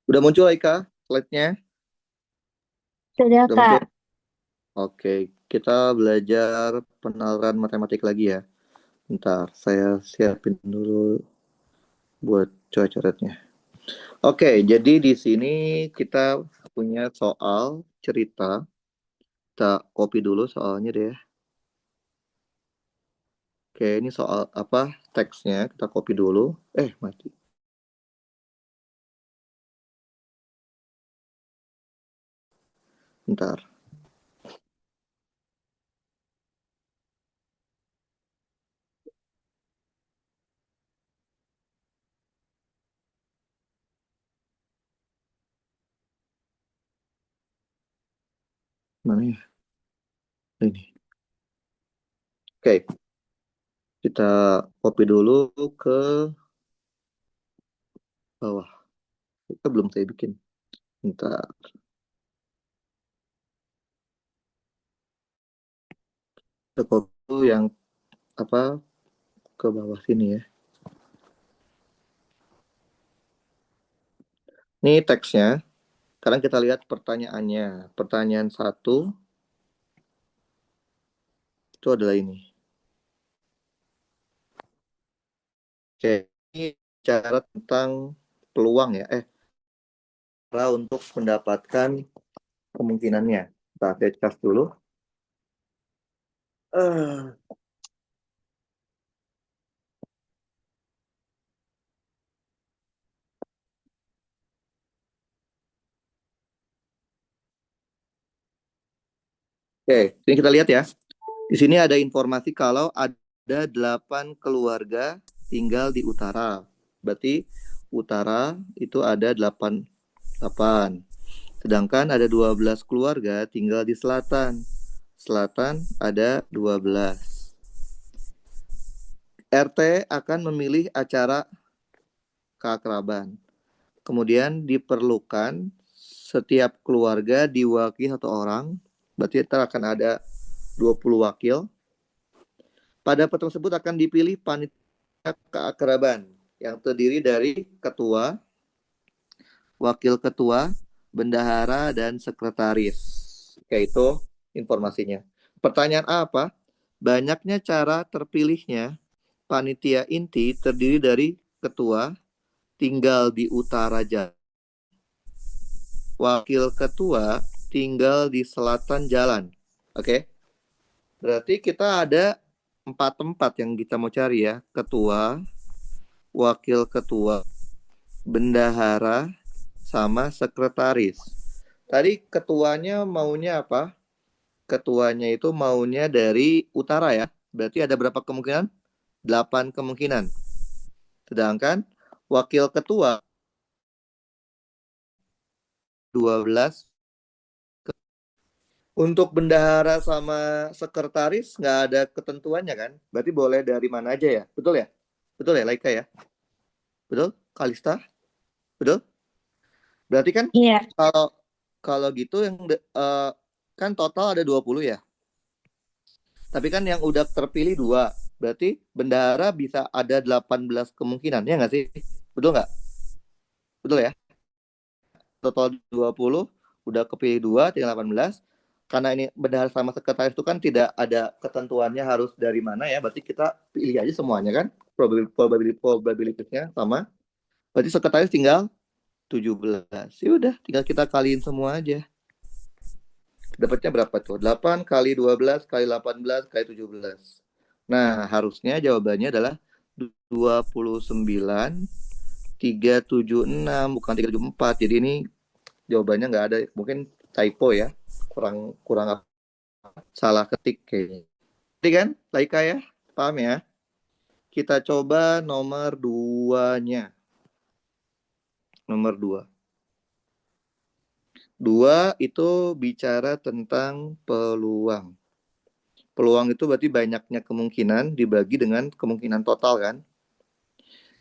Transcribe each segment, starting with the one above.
Udah muncul Aika slide-nya? Sudah, Udah muncul? Kak. Oke, kita belajar penalaran matematik lagi ya. Bentar, saya siapin dulu buat coret-coretnya. Oke, jadi di sini kita punya soal cerita. Kita copy dulu soalnya deh. Oke, ini soal apa? Teksnya kita copy dulu. Mati. Bentar. Mana ya? Ini. Oke, kita copy dulu ke bawah. Kita belum saya bikin. Bentar. Kita copy dulu yang apa ke bawah sini ya. Ini teksnya. Sekarang kita lihat pertanyaannya. Pertanyaan 1 itu adalah ini. Oke, ini cara tentang peluang ya. Cara untuk mendapatkan kemungkinannya. Kita cas dulu. Oke, ini kita lihat ya. Di sini ada informasi kalau ada 8 keluarga tinggal di utara. Berarti utara itu ada 8. Sedangkan ada 12 keluarga tinggal di selatan. Selatan ada 12. RT akan memilih acara keakraban. Kemudian diperlukan setiap keluarga diwakili 1 orang. Berarti akan ada 20 wakil. Pada pertemuan tersebut akan dipilih panitia keakraban yang terdiri dari ketua, wakil ketua, bendahara, dan sekretaris. Oke, itu informasinya. Pertanyaan apa? Banyaknya cara terpilihnya panitia inti terdiri dari ketua, tinggal di utara jalan, wakil ketua tinggal di selatan jalan. Oke, berarti kita ada 4 tempat yang kita mau cari ya. Ketua, wakil ketua, bendahara, sama sekretaris. Tadi ketuanya maunya apa? Ketuanya itu maunya dari utara ya. Berarti ada berapa kemungkinan? 8 kemungkinan. Sedangkan wakil ketua 12. Untuk bendahara sama sekretaris nggak ada ketentuannya kan? Berarti boleh dari mana aja ya? Betul ya? Betul ya, Laika ya? Betul? Kalista? Betul? Berarti kan Iya. kalau kalau gitu yang kan total ada 20 ya. Tapi kan yang udah terpilih 2. Berarti bendahara bisa ada 18 kemungkinan. Ya nggak sih? Betul nggak? Betul ya? Total 20, udah kepilih 2, tinggal 18. Karena ini bendahara sama sekretaris itu kan tidak ada ketentuannya harus dari mana ya. Berarti kita pilih aja semuanya kan. Probabilitasnya sama. Berarti sekretaris tinggal 17. Ya udah, tinggal kita kaliin semua aja. Dapatnya berapa tuh? 8 kali 12 kali 18 kali 17. Nah, harusnya jawabannya adalah 29,376, bukan 374. Jadi ini jawabannya nggak ada. Mungkin typo ya. Kurang kurang salah ketik kayaknya. Jadi kan, Laika ya? Paham ya? Kita coba nomor 2-nya. Nomor 2. 2 itu bicara tentang peluang. Peluang itu berarti banyaknya kemungkinan dibagi dengan kemungkinan total kan.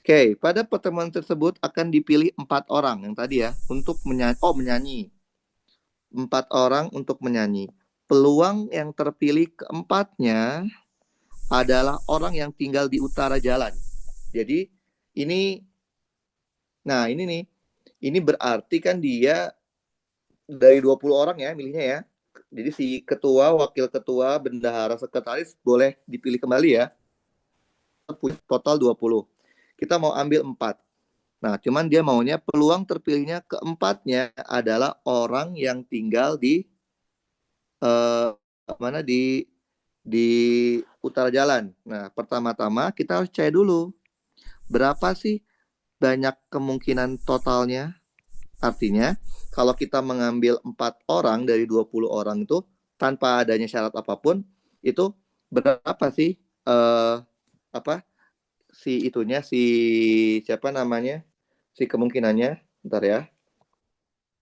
Oke, pada pertemuan tersebut akan dipilih 4 orang yang tadi ya untuk menyanyi. 4 orang untuk menyanyi. Peluang yang terpilih keempatnya adalah orang yang tinggal di utara jalan. Jadi ini, nah ini nih, Ini berarti kan dia dari 20 orang ya milihnya ya. Jadi si ketua, wakil ketua, bendahara, sekretaris boleh dipilih kembali ya. Total 20. Kita mau ambil 4. Nah, cuman dia maunya peluang terpilihnya keempatnya adalah orang yang tinggal di eh, mana di utara jalan. Nah, pertama-tama kita harus cek dulu berapa sih banyak kemungkinan totalnya. Artinya, kalau kita mengambil 4 orang dari 20 orang itu tanpa adanya syarat apapun, itu berapa sih apa si itunya si siapa namanya? Si kemungkinannya. Bentar ya.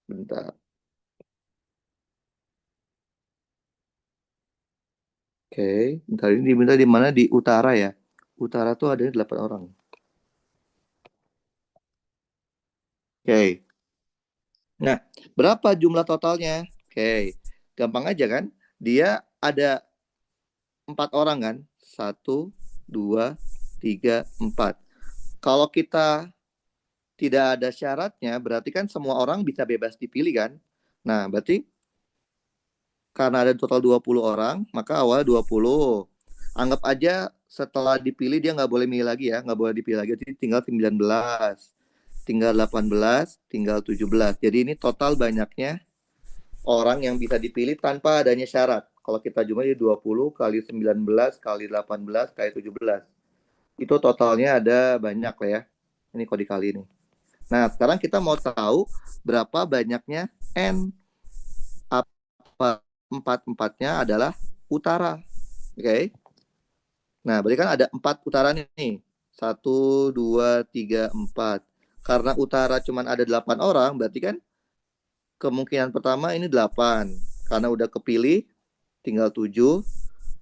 Bentar. Oke, bentar ini diminta di mana di utara ya? Utara tuh ada 8 orang. Oke. Nah, berapa jumlah totalnya? Oke. Gampang aja kan? Dia ada 4 orang kan? 1, 2, 3, 4. Kalau kita tidak ada syaratnya, berarti kan semua orang bisa bebas dipilih kan? Nah, berarti karena ada total 20 orang, maka awal 20. Anggap aja setelah dipilih dia nggak boleh milih lagi ya, nggak boleh dipilih lagi. Jadi tinggal 19, tinggal 18, tinggal 17. Jadi ini total banyaknya orang yang bisa dipilih tanpa adanya syarat. Kalau kita jumlah di 20 kali 19 kali 18 kali 17. Itu totalnya ada banyak lah ya. Ini kalau dikali ini. Nah, sekarang kita mau tahu berapa banyaknya N. Apa empat-empatnya adalah utara. Oke. Okay? Nah, berarti kan ada 4 utara nih. 1, 2, 3, 4. Karena utara cuma ada 8 orang, berarti kan kemungkinan pertama ini 8. Karena udah kepilih, tinggal 7.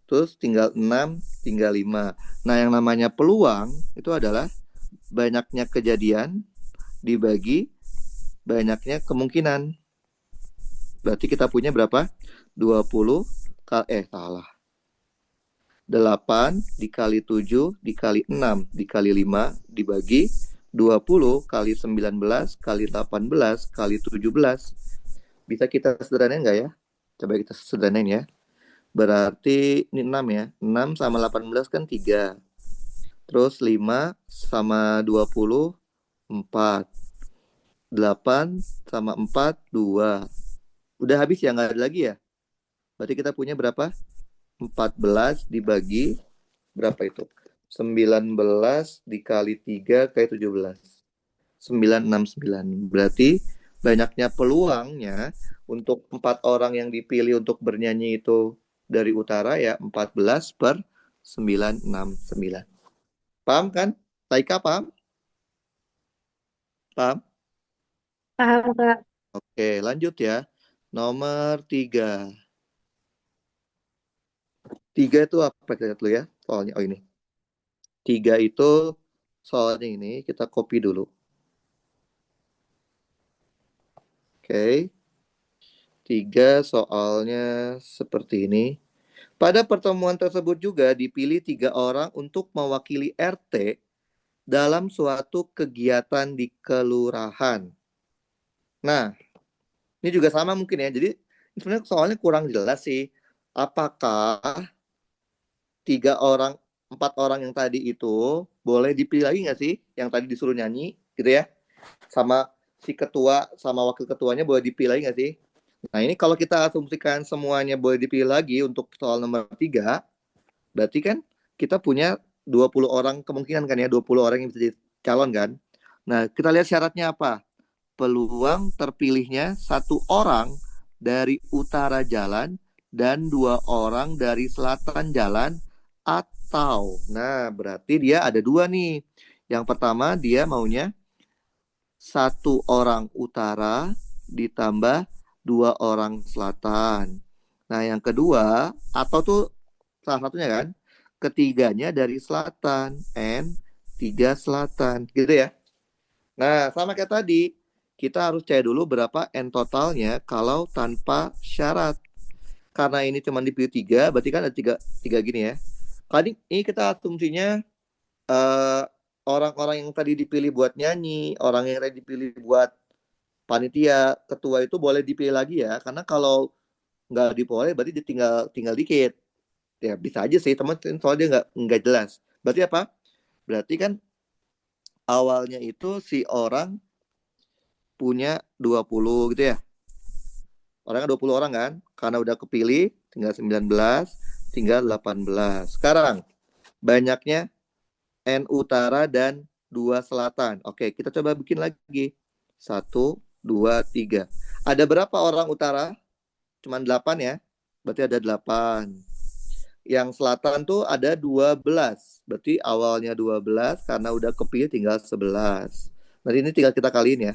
Terus tinggal 6, tinggal 5. Nah, yang namanya peluang itu adalah banyaknya kejadian dibagi banyaknya kemungkinan. Berarti kita punya berapa? 20 salah. 8 dikali 7 dikali 6 dikali 5 dibagi 20 kali 19 kali 18 kali 17. Bisa kita sederhanain nggak ya? Coba kita sederhanain ya. Berarti ini 6 ya. 6 sama 18 kan 3. Terus 5 sama 20, 4. 8 sama 4, 2. Udah habis ya? Nggak ada lagi ya? Berarti kita punya berapa? 14 dibagi berapa itu? 19 dikali 3 kali 17. 969. Berarti banyaknya peluangnya untuk 4 orang yang dipilih untuk bernyanyi itu dari utara ya 14/969. Paham kan? Taika paham? Paham? Paham, Kak. Oke, lanjut ya. Nomor 3. 3 itu apa kita lihat dulu ya? Soalnya ini. 3 itu soalnya ini kita copy dulu. Oke. 3 soalnya seperti ini. Pada pertemuan tersebut juga dipilih 3 orang untuk mewakili RT dalam suatu kegiatan di kelurahan. Nah, ini juga sama mungkin ya. Jadi sebenarnya soalnya kurang jelas sih. Apakah 3 orang, 4 orang yang tadi itu boleh dipilih lagi nggak sih? Yang tadi disuruh nyanyi gitu ya. Sama si ketua sama wakil ketuanya boleh dipilih lagi nggak sih? Nah, ini kalau kita asumsikan semuanya boleh dipilih lagi untuk soal nomor 3, berarti kan kita punya 20 orang kemungkinan kan ya, 20 orang yang bisa jadi calon kan. Nah, kita lihat syaratnya apa? Peluang terpilihnya 1 orang dari utara jalan dan 2 orang dari selatan jalan atau, nah berarti dia ada 2 nih. Yang pertama dia maunya 1 orang utara ditambah 2 orang selatan. Nah, yang kedua, atau tuh salah satunya kan, ketiganya dari selatan, N 3 selatan, gitu ya. Nah, sama kayak tadi, kita harus cari dulu berapa N totalnya kalau tanpa syarat. Karena ini cuma dipilih 3, berarti kan ada 3 gini ya. Kali ini kita asumsinya orang-orang yang tadi dipilih buat nyanyi, orang yang tadi dipilih buat panitia ketua itu boleh dipilih lagi ya, karena kalau nggak dipilih berarti dia tinggal dikit. Ya bisa aja sih teman, soalnya dia nggak jelas. Berarti apa? Berarti kan awalnya itu si orang punya 20 gitu ya. Orangnya 20 orang kan, karena udah kepilih tinggal 19, tinggal 18. Sekarang banyaknya N utara dan 2 selatan. Oke, kita coba bikin lagi. 1, 2, 3. Ada berapa orang utara? Cuman 8 ya. Berarti ada 8. Yang selatan tuh ada 12. Berarti awalnya 12, karena udah kepilih tinggal 11. Nanti ini tinggal kita kaliin ya.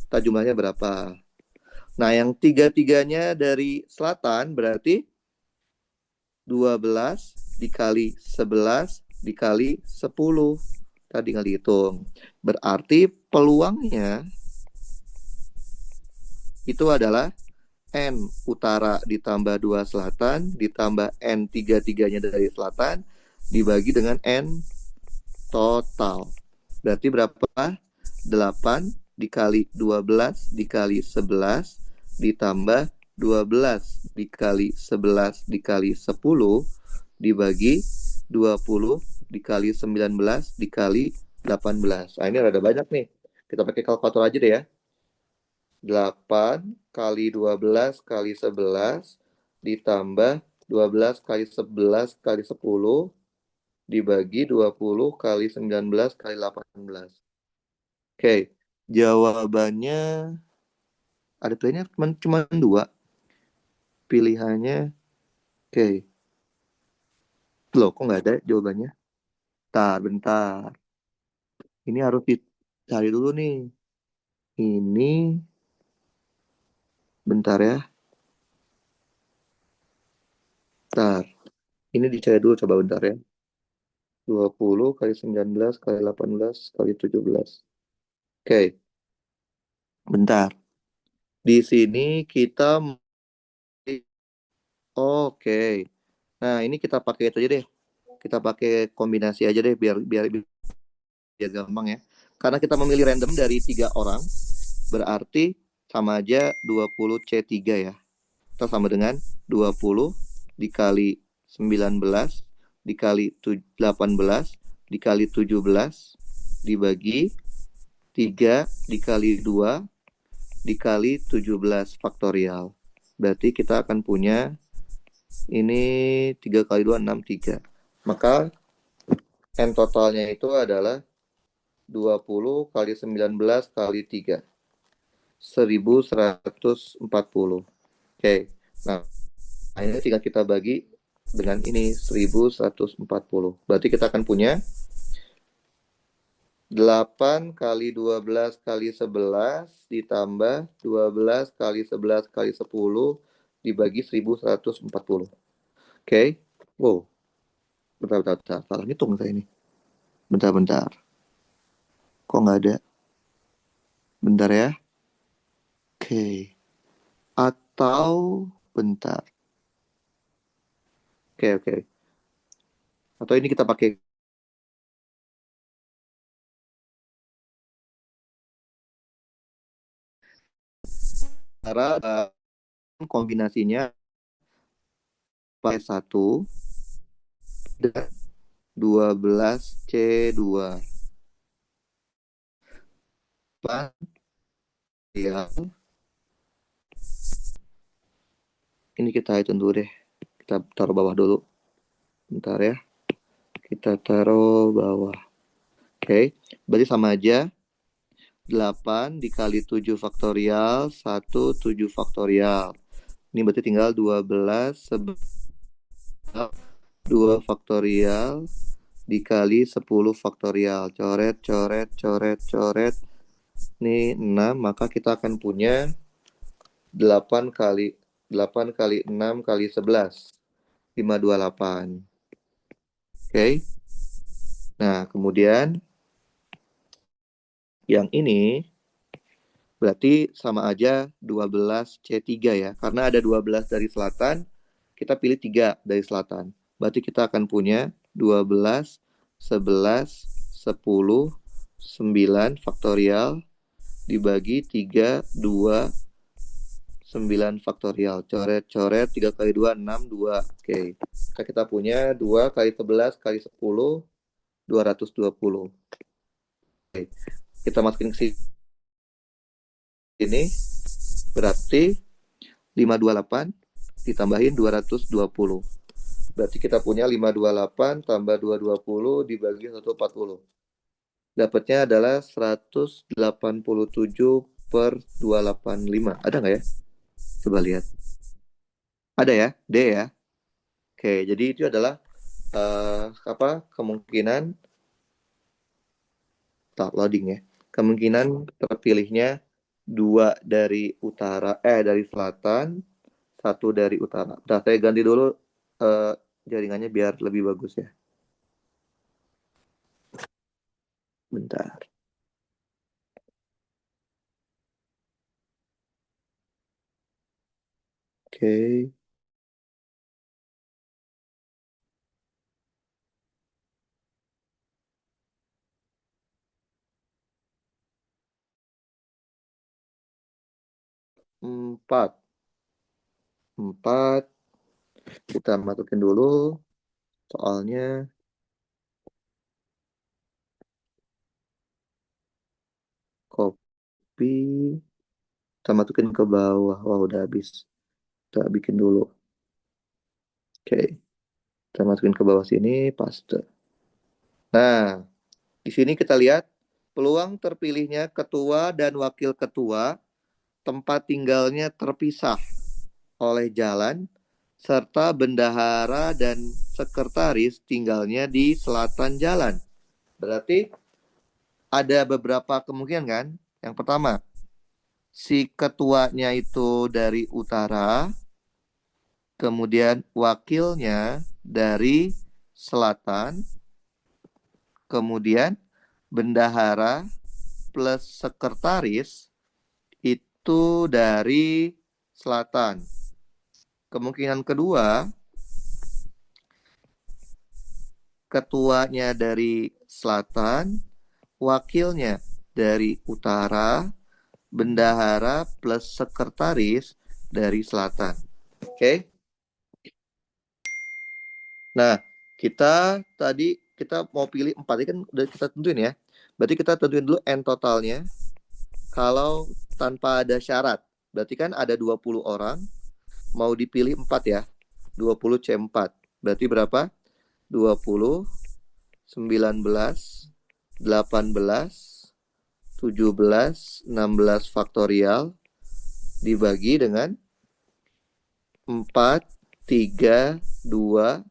Kita jumlahnya berapa. Nah, yang tiga-tiganya dari selatan berarti 12 dikali 11 dikali 10. Tadi tinggal dihitung. Berarti peluangnya itu adalah N utara ditambah 2 selatan ditambah N tiga-tiganya dari selatan dibagi dengan N total. Berarti berapa? 8 dikali 12 dikali 11 ditambah 12 dikali 11 dikali 10 dibagi 20 dikali 19 dikali 18. Nah, ini rada banyak nih. Kita pakai kalkulator aja deh ya. 8 kali 12 kali 11 ditambah 12 kali 11 kali 10 dibagi 20 kali 19 kali 18. Oke, jawabannya ada pilihannya cuma 2. Pilihannya, oke. Loh, kok nggak ada jawabannya? Bentar. Ini harus dicari dulu nih. Ini, bentar ya. Bentar. Ini dicari dulu, coba bentar ya. 20 kali 19 kali 18 kali 17. Oke, bentar. Di sini kita, oke. Nah, ini kita pakai itu aja deh. Kita pakai kombinasi aja deh biar gampang ya. Karena kita memilih random dari 3 orang, berarti sama aja 20C3 ya. Kita sama dengan 20 dikali 19 dikali 18 dikali 17 dibagi 3 dikali 2 dikali 17 faktorial. Berarti kita akan punya ini 3 kali 2, 6, 3. Maka N totalnya itu adalah 20 kali 19 kali 3. 1140. Oke. Nah, ini tinggal kita bagi dengan ini 1140. Berarti kita akan punya 8 kali 12 kali 11 ditambah 12 kali 11 kali 10 dibagi 1140. Oke. Wow. Bentar. Salah hitung saya ini. Bentar. Kok nggak ada? Bentar ya. Oke. Atau bentar. Oke. Atau ini kita pakai cara kombinasinya pakai 1 dan 12C2. Ya, ini kita hitung dulu deh. Kita taruh bawah dulu. Bentar ya. Kita taruh bawah. Oke. Berarti sama aja. 8 dikali 7 faktorial. 1, 7 faktorial. Ini berarti tinggal 12 2 faktorial dikali 10 faktorial. Coret. Ini 6. Maka kita akan punya 8 kali 6 kali 11. 528. Oke. Nah, kemudian yang ini berarti sama aja 12C3 ya. Karena ada 12 dari selatan, kita pilih 3 dari selatan. Berarti kita akan punya 12, 11, 10, 9 faktorial dibagi 3, 2, 9 faktorial. Coret-coret 3 kali 2, 6, 2. Oke. Kita punya 2 kali 11 kali 10, 220. Oke. Kita masukin ke sini. Berarti 528 ditambahin 220. Berarti kita punya 528 tambah 220 dibagi 140. Dapatnya adalah 187 per 285. Ada nggak ya? Coba lihat. Ada ya? D ya? Oke, jadi itu adalah kemungkinan loading ya. Kemungkinan terpilihnya 2 dari dari selatan, 1 dari utara. Nah, saya ganti dulu jaringannya biar lebih bagus ya. Bentar. Oke. Empat. Kita masukin dulu soalnya. Copy. Kita masukin ke bawah. Wah, udah habis. Kita bikin dulu. Oke. Kita masukin ke bawah sini, paste. Nah, di sini kita lihat peluang terpilihnya ketua dan wakil ketua, tempat tinggalnya terpisah oleh jalan, serta bendahara dan sekretaris tinggalnya di selatan jalan. Berarti ada beberapa kemungkinan kan? Yang pertama, si ketuanya itu dari utara, kemudian wakilnya dari selatan, kemudian bendahara plus sekretaris itu dari selatan. Kemungkinan kedua, ketuanya dari selatan, wakilnya dari utara, bendahara plus sekretaris dari selatan. Oke. Nah, kita mau pilih 4, ini kan udah kita tentuin ya. Berarti kita tentuin dulu N totalnya. Kalau tanpa ada syarat, berarti kan ada 20 orang, mau dipilih 4 ya. 20 C4. Berarti berapa? 20, 19, 18, 17, 16 faktorial dibagi dengan 4, 3, 2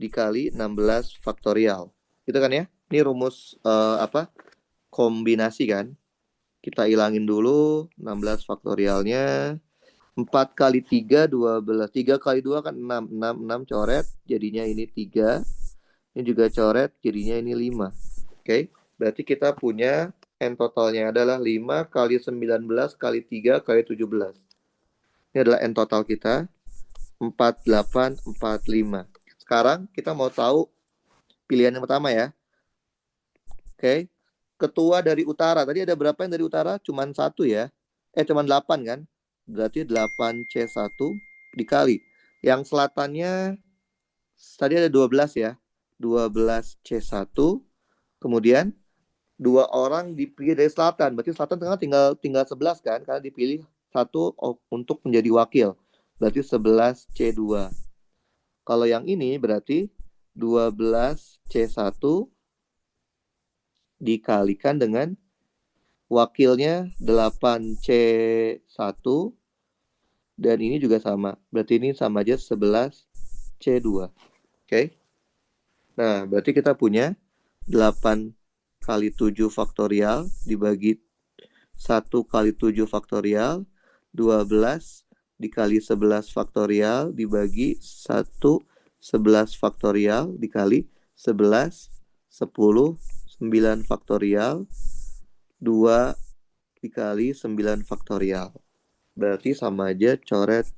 dikali 16 faktorial. Gitu kan ya? Ini rumus kombinasi kan? Kita hilangin dulu 16 faktorialnya. 4 kali 3, 12. 3 kali 2 kan 6. 6 coret, jadinya ini 3. Ini juga coret, jadinya ini 5. Oke, berarti kita punya N totalnya adalah 5 kali 19 kali 3 kali 17. Ini adalah N total kita. 4845. Sekarang kita mau tahu pilihan yang pertama ya. Oke. Ketua dari utara. Tadi ada berapa yang dari utara? Cuman 1 ya. Cuman 8 kan? Berarti 8C1 dikali. Yang selatannya tadi ada 12 ya. 12C1. Kemudian 2 orang dipilih dari selatan. Berarti selatan tinggal 11 kan? Karena dipilih 1 untuk menjadi wakil. Berarti 11C2. Kalau yang ini berarti 12C1 dikalikan dengan wakilnya 8C1 dan ini juga sama. Berarti ini sama aja 11C2. Oke. Nah, berarti kita punya 8 kali 7 faktorial dibagi 1 kali 7 faktorial, 12 dikali 11 faktorial dibagi 1 11 faktorial dikali 11 10 9 faktorial 2 dikali 9 faktorial. Berarti sama aja coret.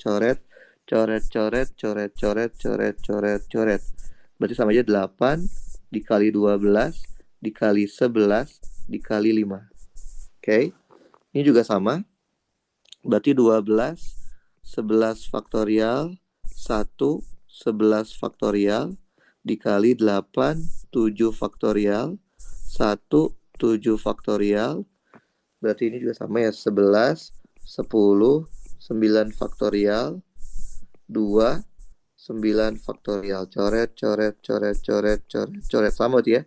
Berarti sama aja 8 dikali 12 dikali 11 dikali 5. Oke. Ini juga sama. Berarti 12, 11 faktorial, 1, 11 faktorial, dikali 8, 7 faktorial, 1, 7 faktorial. Berarti ini juga sama ya, 11, 10, 9 faktorial, 2, 9 faktorial. Coret, coret, coret, coret, coret, coret. Sama berarti ya.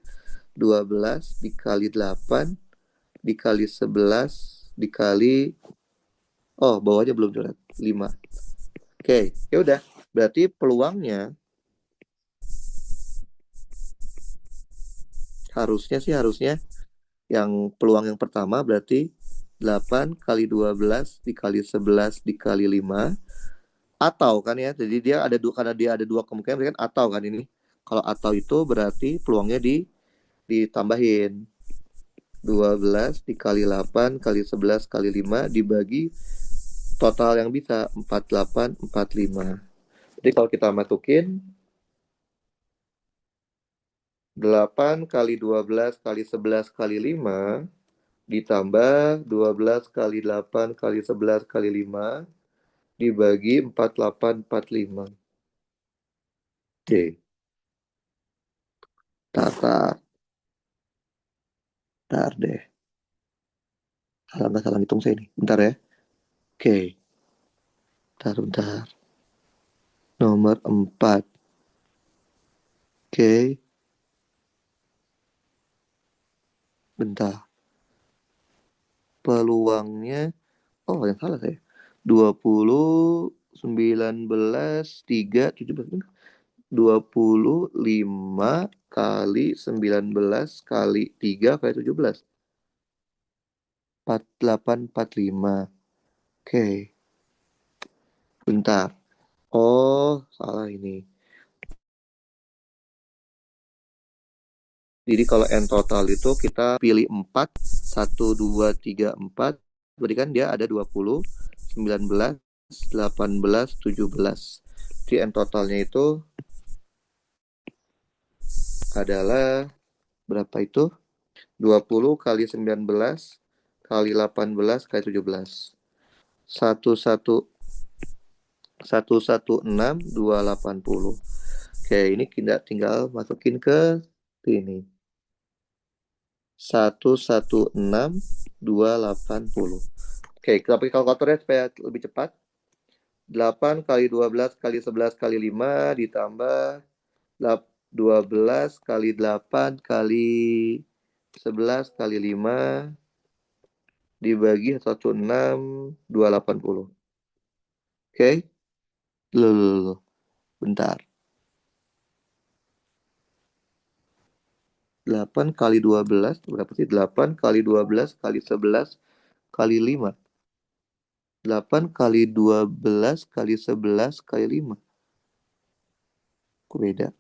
12 dikali 8, dikali 11, dikali... Oh, bawahnya belum coret. 5. Oke, ya udah. Berarti peluangnya harusnya yang peluang yang pertama berarti 8 kali 12 dikali 11 dikali 5 atau kan ya. Jadi dia ada dua, karena dia ada dua kemungkinan berarti kan atau kan ini. Kalau atau itu berarti peluangnya ditambahin 12 dikali 8 kali 11 kali 5 dibagi total yang bisa 48 45. Jadi kalau kita masukin 8 kali 12 kali 11 kali 5 ditambah 12 kali 8 kali 11 kali 5 dibagi 4845. Oke. Tar, tar deh. Salah hitung saya ini. Bentar ya. Oke. Bentar. Nomor 4. Oke. Bentar. Peluangnya. Oh, yang salah saya. 20, 19, 3, 17. 25 kali 19 kali 3 kali 17. 4845. Oke. Bentar. Oh, salah ini. Jadi kalau N total itu kita pilih 4, 1, 2, 3, 4. Berarti kan dia ada 20, 19, 18, 17. Jadi N totalnya itu adalah berapa itu? 20 kali 19 kali 18 kali 17. 116,280. Oke, ini kita tinggal masukin ke sini. 116,280. Oke, kita pakai kalkulator ya supaya lebih cepat. 8 kali 12 kali 11 kali 5 ditambah 12 kali 8 kali 11 kali 5 dibagi 116,280. Oke. Loh. Bentar. 8 kali 12 berapa sih? 8 kali 12 kali 11 kali 5. 8 kali 12 kali 11 kali 5. Kok beda?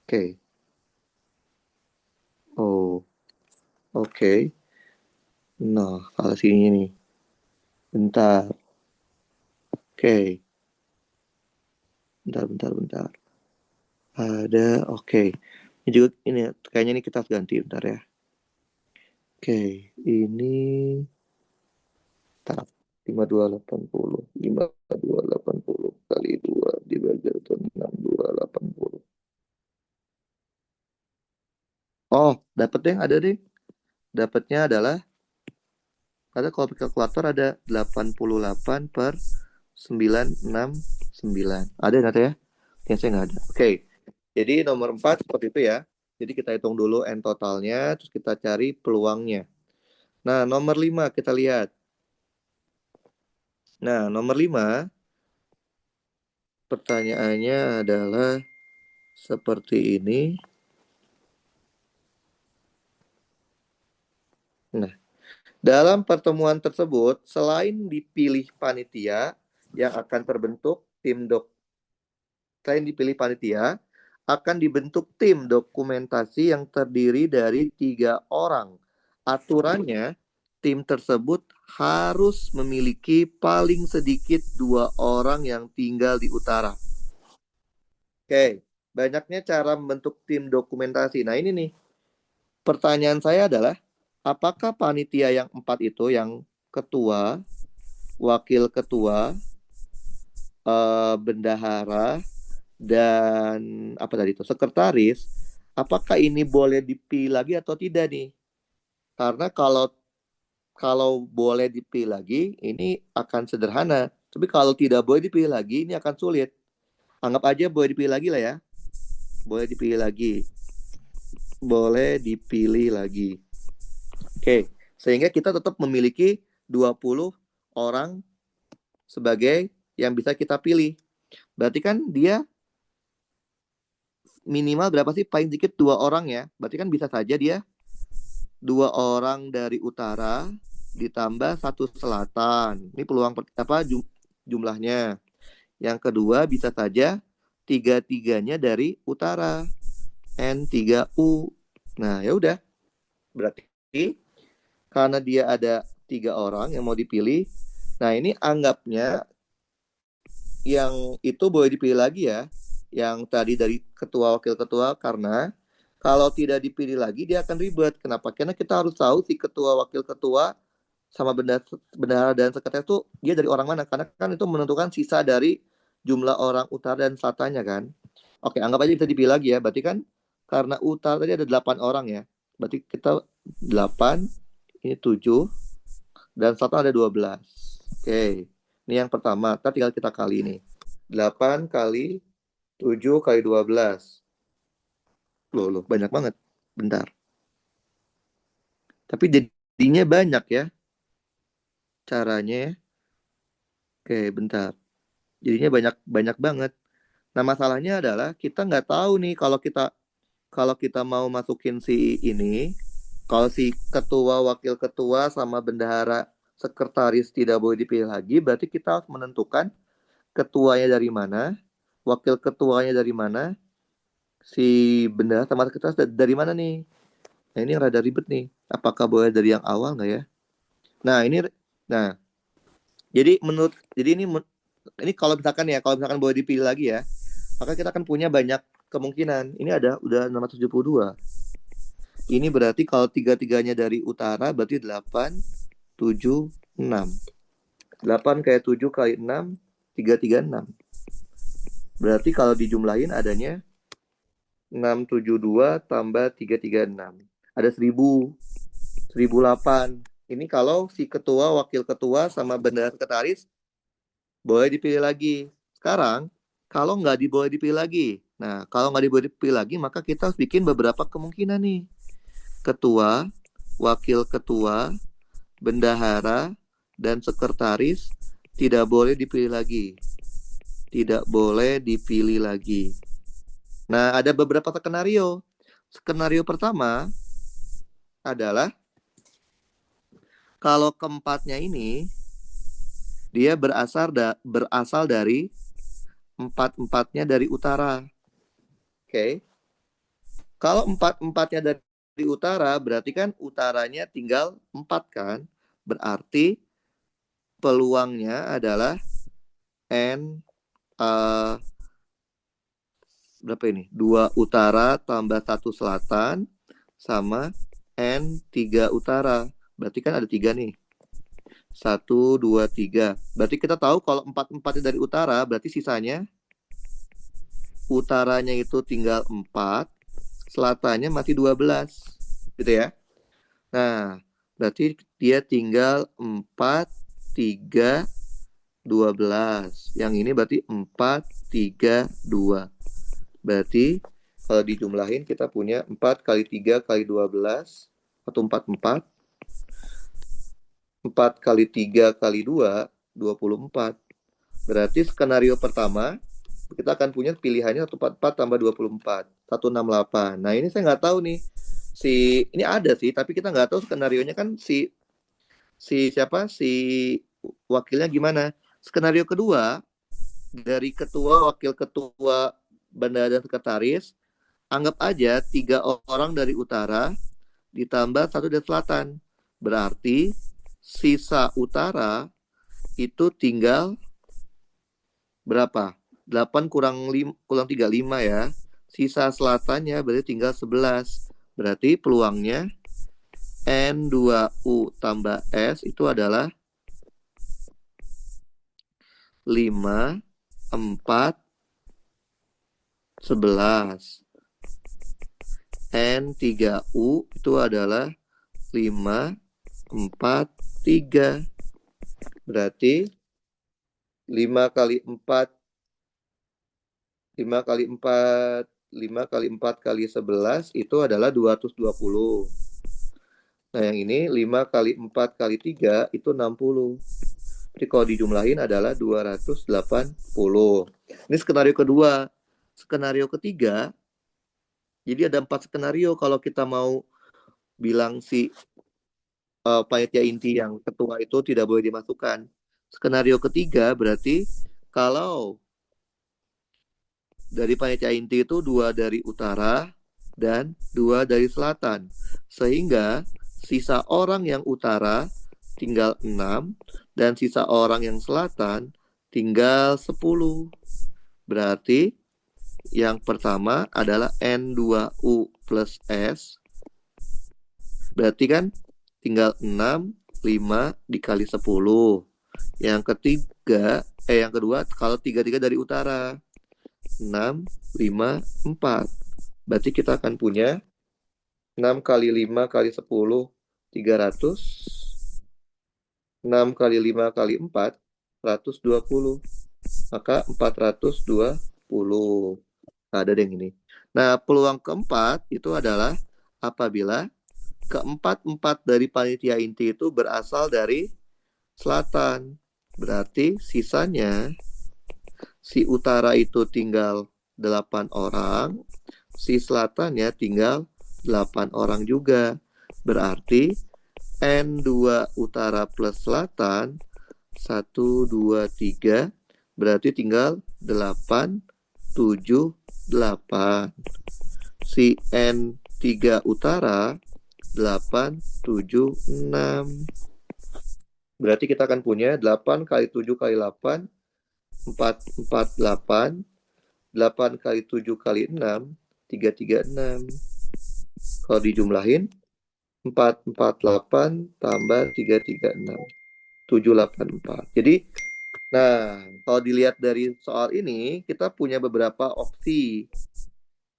Oke. Oh, oke. Nah, kalau sini nih. Bentar. Oke. Bentar. Ada, oke. Ini juga, ini kayaknya ini kita harus ganti, bentar ya. Oke, ini... Bentar. 5280. 5280 kali 2 dibagi 6280. Oh, dapetnya ada deh. Dapatnya adalah, karena kalau pakai kalkulator ada 88 per 969. Ada nggak ya? Yang saya nggak ada. Oke, jadi nomor 4 seperti itu ya. Jadi kita hitung dulu N totalnya, terus kita cari peluangnya. Nah, nomor 5 kita lihat. Nah, nomor 5 pertanyaannya adalah seperti ini. Nah, dalam pertemuan tersebut, selain dipilih panitia yang akan terbentuk selain dipilih panitia, akan dibentuk tim dokumentasi yang terdiri dari 3 orang. Aturannya, tim tersebut harus memiliki paling sedikit 2 orang yang tinggal di utara. Oke, banyaknya cara membentuk tim dokumentasi. Nah, ini nih. Pertanyaan saya adalah, apakah panitia yang 4 itu, yang ketua, wakil ketua, bendahara, dan apa tadi itu, sekretaris, apakah ini boleh dipilih lagi atau tidak nih? Karena kalau boleh dipilih lagi, ini akan sederhana. Tapi kalau tidak boleh dipilih lagi, ini akan sulit. Anggap aja boleh dipilih lagi lah ya. Boleh dipilih lagi. Boleh dipilih lagi. Oke, sehingga kita tetap memiliki 20 orang sebagai yang bisa kita pilih. Berarti kan dia minimal berapa sih? Paling sedikit 2 orang ya. Berarti kan bisa saja dia 2 orang dari utara ditambah 1 selatan. Ini peluang apa jumlahnya. Yang kedua bisa saja 3-3-nya dari utara. N3U. Nah, ya udah. Berarti karena dia ada 3 orang yang mau dipilih. Nah, ini anggapnya yang itu boleh dipilih lagi ya. Yang tadi dari ketua wakil ketua, karena kalau tidak dipilih lagi dia akan ribet. Kenapa? Karena kita harus tahu si ketua wakil ketua sama bendahara dan sekretaris itu dia dari orang mana. Karena kan itu menentukan sisa dari jumlah orang utara dan selatannya kan. Oke, anggap aja bisa dipilih lagi ya. Berarti kan karena utara tadi ada 8 orang ya. Berarti kita 8, ini 7, dan selatan ada 12. Oke, ini yang pertama. Kita tinggal kita kali ini. 8 kali 7 kali 12. Loh, banyak banget. Bentar. Tapi jadinya banyak ya caranya ya. Oke, bentar. Jadinya banyak banget. Nah, masalahnya adalah kita nggak tahu nih kalau kita mau masukin si ini, kalau si ketua, wakil ketua, sama bendahara, sekretaris tidak boleh dipilih lagi, berarti kita harus menentukan ketuanya dari mana, wakil ketuanya dari mana, si bendahara sama sekretaris dari mana nih. Nah, ini rada ribet nih. Apakah boleh dari yang awal nggak ya? Nah, jadi ini kalau misalkan boleh dipilih lagi ya, maka kita akan punya banyak kemungkinan. Ini udah 672. Ini berarti kalau 3-3-nya dari utara berarti 8, 7, 6. 8 kayak 7 kali 6, 3, 6. Berarti kalau dijumlahin adanya 672 tambah 3, 6. Ada 1000, 1008. Ini kalau si ketua, wakil ketua, sama bendahara sekretaris boleh dipilih lagi. Sekarang, kalau nggak boleh dipilih lagi. Nah, kalau nggak boleh dipilih lagi, maka kita harus bikin beberapa kemungkinan nih. Ketua, wakil ketua, bendahara, dan sekretaris tidak boleh dipilih lagi. Tidak boleh dipilih lagi. Nah, ada beberapa skenario. Skenario pertama adalah kalau keempatnya ini dia berasal dari empat-empatnya dari utara. Oke. Kalau empat-empatnya dari utara, berarti kan utaranya tinggal 4 kan? Berarti peluangnya adalah N berapa ini? 2 utara tambah 1 selatan sama N3 utara. Berarti kan ada 3 nih. 1, 2, 3. Berarti kita tahu kalau 4-4 dari utara, berarti sisanya utaranya itu tinggal 4, selatannya masih 12. Gitu ya. Nah, berarti dia tinggal 4, 3, 12. Yang ini berarti 4, 3, 2. Berarti kalau dijumlahin kita punya 4 kali 3 kali 12 atau 44. 4 kali 3 kali 2, 24. Berarti skenario pertama kita akan punya pilihannya 144 tambah 24, 168. Nah, ini saya nggak tahu nih. Ini ada sih, tapi kita nggak tahu skenarionya kan si siapa? Si wakilnya gimana. Skenario kedua dari ketua, wakil ketua, bendahara dan sekretaris, anggap aja 3 orang dari utara ditambah 1 dari selatan. Berarti sisa utara itu tinggal berapa? 8 kurang 3, 5 ya. Sisa selatannya berarti tinggal 11. Berarti peluangnya N2U tambah S itu adalah 5, 4, 11. N3U itu adalah 5, 4, 3. Berarti 5 kali 4, 5 kali 4, 5 kali 4 kali 11 itu adalah 220. Nah, yang ini 5 kali 4 kali 3 itu 60. Jadi kalau dijumlahin adalah 280. Ini skenario kedua. Skenario ketiga, jadi ada 4 skenario kalau kita mau bilang si panitia inti yang ketua itu tidak boleh dimasukkan. Skenario ketiga berarti kalau dari panitia inti itu 2 dari utara dan 2 dari selatan. Sehingga sisa orang yang utara tinggal 6 dan sisa orang yang selatan tinggal 10. Berarti yang pertama adalah N2U plus S. Berarti kan tinggal 6, 5 dikali 10. Yang ketiga, yang kedua kalau 3 dari utara. 6, 5, 4. Berarti kita akan punya 6 kali 5 kali 10, 300. 6 kali 5 kali 4, 120. Maka 420. Nah, ada yang ini. Nah, peluang keempat itu adalah apabila keempat-empat dari panitia inti itu berasal dari selatan. Berarti sisanya si utara itu tinggal 8 orang, si selatannya tinggal 8 orang juga. Berarti N2 utara plus selatan 1, 2, 3 berarti tinggal 8, 7, 8. Si N3 utara 8, 7, 6. Berarti kita akan punya 8 kali 7 kali 8, 4, 4, 8. 8 kali 7 kali 6, 3, 3, 6. Kalau dijumlahin, 4, 4, 8 tambah 3, 3, 6. 7, 8, 4. Jadi, nah, kalau dilihat dari soal ini, kita punya beberapa opsi.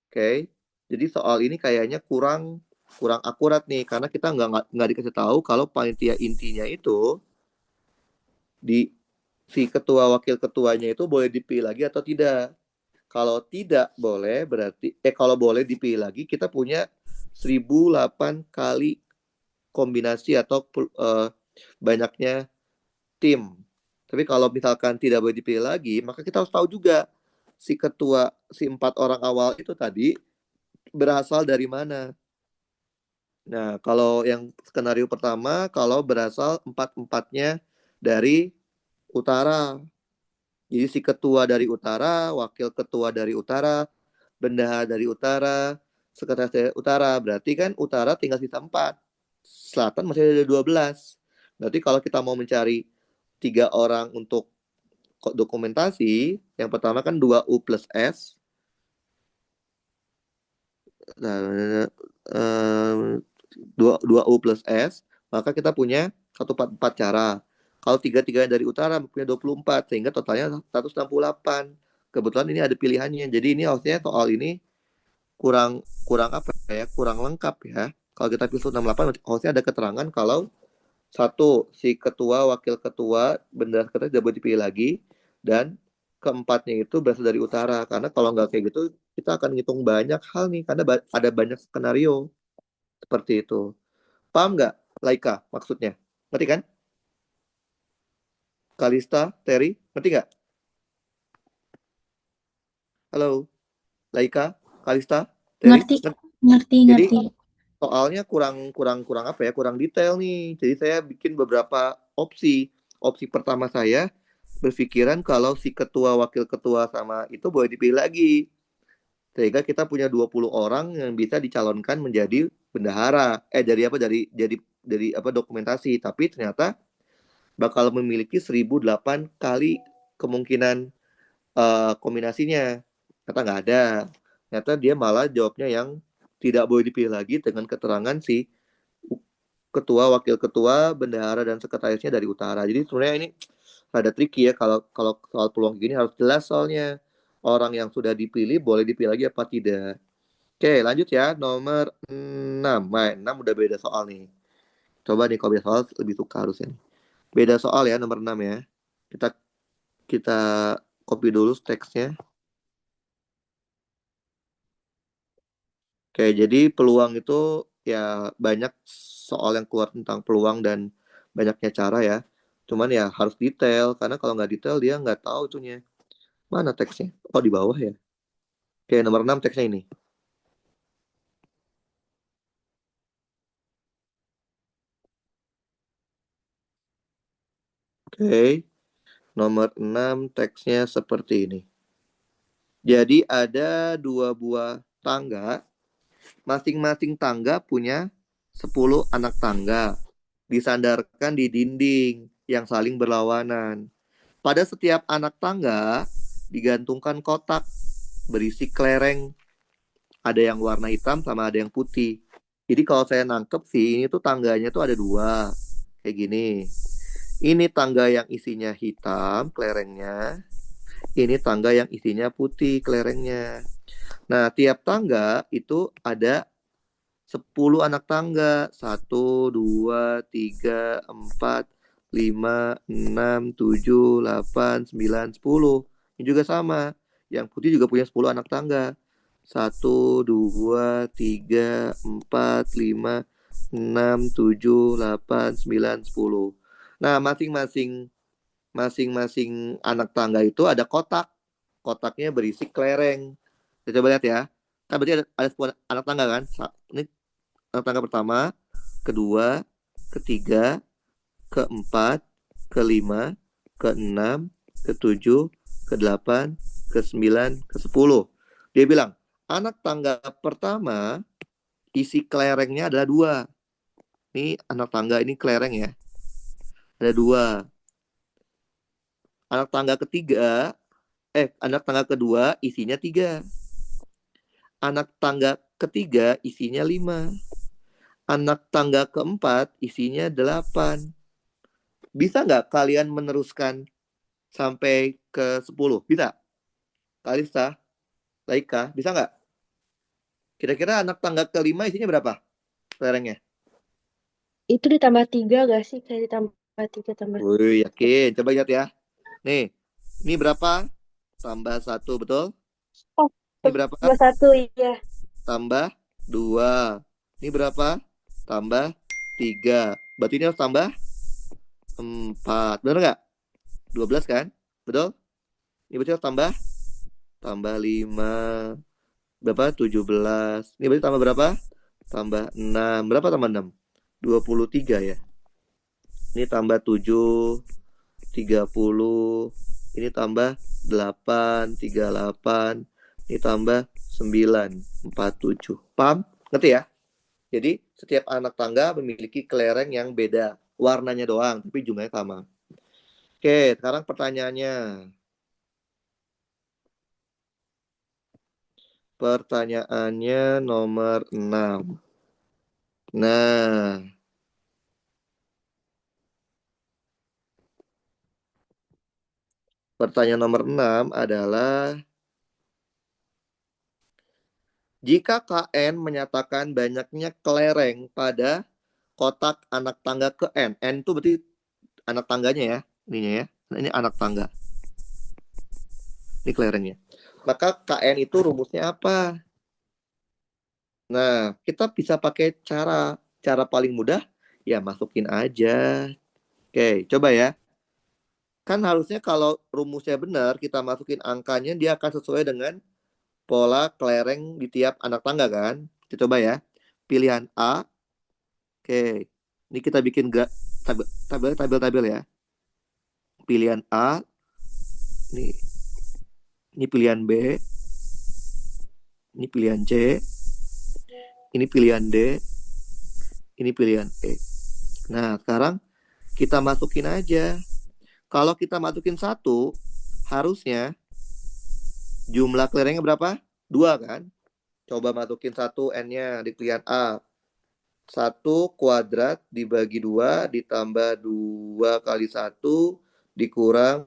Oke. Jadi soal ini kayaknya kurang akurat nih, karena kita nggak dikasih tahu kalau panitia intinya itu di si ketua wakil ketuanya itu boleh dipilih lagi atau tidak. Kalau tidak boleh berarti kalau boleh dipilih lagi kita punya 1008 kali kombinasi atau banyaknya tim. Tapi kalau misalkan tidak boleh dipilih lagi, maka kita harus tahu juga si ketua, si 4 orang awal itu tadi berasal dari mana. Nah, kalau yang skenario pertama, kalau berasal 4-4-nya dari utara. Jadi si ketua dari utara, wakil ketua dari utara, bendahara dari utara, sekretaris dari utara. Berarti kan utara tinggal sisa 4. Selatan masih ada 12. Berarti kalau kita mau mencari 3 orang untuk dokumentasi, yang pertama kan 2U plus S. Nah, 2U plus S, maka kita punya 144 cara. Kalau 3-3 dari utara punya 24, sehingga totalnya 168. Kebetulan ini ada pilihannya. Jadi ini harusnya soal ini kurang apa ya? Kurang lengkap ya. Kalau kita pilih 168 harusnya ada keterangan kalau satu, si ketua, wakil ketua, bendahara sekretaris tidak boleh dipilih lagi, dan keempatnya itu berasal dari utara. Karena kalau nggak kayak gitu, kita akan ngitung banyak hal nih, karena ada banyak skenario seperti itu. Paham nggak, Laika, maksudnya? Ngerti kan? Kalista, Terry, ngerti nggak? Halo, Laika, Kalista, Terry, Ngerti, ngerti? ngerti, Jadi ngerti. soalnya kurang apa ya? Kurang detail nih. Jadi saya bikin beberapa opsi. Opsi pertama saya berpikiran kalau si ketua, wakil ketua sama itu boleh dipilih lagi. Sehingga kita punya 20 orang yang bisa dicalonkan menjadi bendahara. Dari apa? Dari apa dokumentasi. Tapi ternyata bakal memiliki 1008 kali kemungkinan kombinasinya. Ternyata nggak ada. Ternyata dia malah jawabnya yang tidak boleh dipilih lagi dengan keterangan si ketua, wakil ketua, bendahara dan sekretarisnya dari utara. Jadi sebenarnya ini rada tricky ya kalau kalau soal peluang gini harus jelas soalnya orang yang sudah dipilih boleh dipilih lagi apa tidak. Oke, lanjut ya. Nomor 6. Nah, 6 udah beda soal nih. Coba nih kalau beda soal lebih suka harusnya nih. Beda soal ya nomor 6 ya. Kita kita copy dulu teksnya. Oke, jadi peluang itu ya banyak soal yang keluar tentang peluang dan banyaknya cara ya. Cuman ya harus detail karena kalau nggak detail dia nggak tahu itunya. Mana teksnya? Oh, di bawah ya. Oke, nomor 6 teksnya ini. Oke, nomor 6 teksnya seperti ini. Jadi ada dua buah tangga, masing-masing tangga punya 10 anak tangga, disandarkan di dinding yang saling berlawanan. Pada setiap anak tangga digantungkan kotak berisi kelereng, ada yang warna hitam sama ada yang putih. Jadi kalau saya nangkep sih ini tuh tangganya tuh ada dua, kayak gini. Ini tangga yang isinya hitam kelerengnya, ini tangga yang isinya putih kelerengnya. Nah, tiap tangga itu ada 10 anak tangga. 1, 2, 3, 4, 5, 6, 7, 8, 9, 10. Ini juga sama. Yang putih juga punya 10 anak tangga. 1, 2, 3, 4, 5, 6, 7, 8, 9, 10. Nah, masing-masing anak tangga itu ada kotak. Kotaknya berisi kelereng. Kita coba lihat ya. Kan berarti ada 10 anak tangga kan? Ini anak tangga pertama, kedua, ketiga, keempat, kelima, keenam, ketujuh, kedelapan, kesembilan, kesepuluh. Dia bilang, anak tangga pertama isi kelerengnya adalah dua. Ini anak tangga ini kelereng ya. Ada dua. Anak tangga ketiga, anak tangga kedua isinya tiga. Anak tangga ketiga isinya lima. Anak tangga keempat isinya 8. Bisa nggak kalian meneruskan sampai ke 10? Bisa? Kalista, Laika, bisa nggak? Kira-kira anak tangga kelima isinya berapa kelerengnya? Itu ditambah 3 gak sih? Kayak ditambah 3 tambah. Wih, yakin. Coba lihat ya. Nih, ini berapa? Tambah 1, betul? Oh, Ini berapa? tambah 1 iya. Tambah 2. Ini berapa? Tambah 3. Berarti ini harus tambah 4. Benar nggak? 12 kan? Betul? Ini berarti harus tambah 5. Berapa? 17. Ini berarti tambah berapa? Tambah 6. Berapa tambah 6? 23 ya. Ini tambah 7, 30. Ini tambah 8, 38. Ini tambah 9, 47. Paham? Ngerti ya? Jadi setiap anak tangga memiliki kelereng yang beda. Warnanya doang, tapi jumlahnya sama. Oke, sekarang pertanyaannya. Pertanyaannya nomor 6. Nah, pertanyaan nomor 6 adalah jika KN menyatakan banyaknya kelereng pada kotak anak tangga ke N. N itu berarti anak tangganya ya. Ininya ya. Nah, ini anak tangga. Ini kelerengnya. Maka KN itu rumusnya apa? Nah, kita bisa pakai cara paling mudah ya masukin aja. Oke, coba ya. Kan harusnya kalau rumusnya benar, kita masukin angkanya dia akan sesuai dengan pola kelereng di tiap anak tangga kan. Kita coba ya. Pilihan A. Oke. Ini kita bikin tabel ya. Pilihan A. Ini pilihan B. Ini pilihan C. Ini pilihan D. Ini pilihan E. Nah, sekarang kita masukin aja. Kalau kita masukin 1, harusnya jumlah kelerengnya berapa? 2 kan? Coba masukin 1 N-nya di pilihan A. 1 kuadrat dibagi 2 ditambah 2 kali 1 dikurang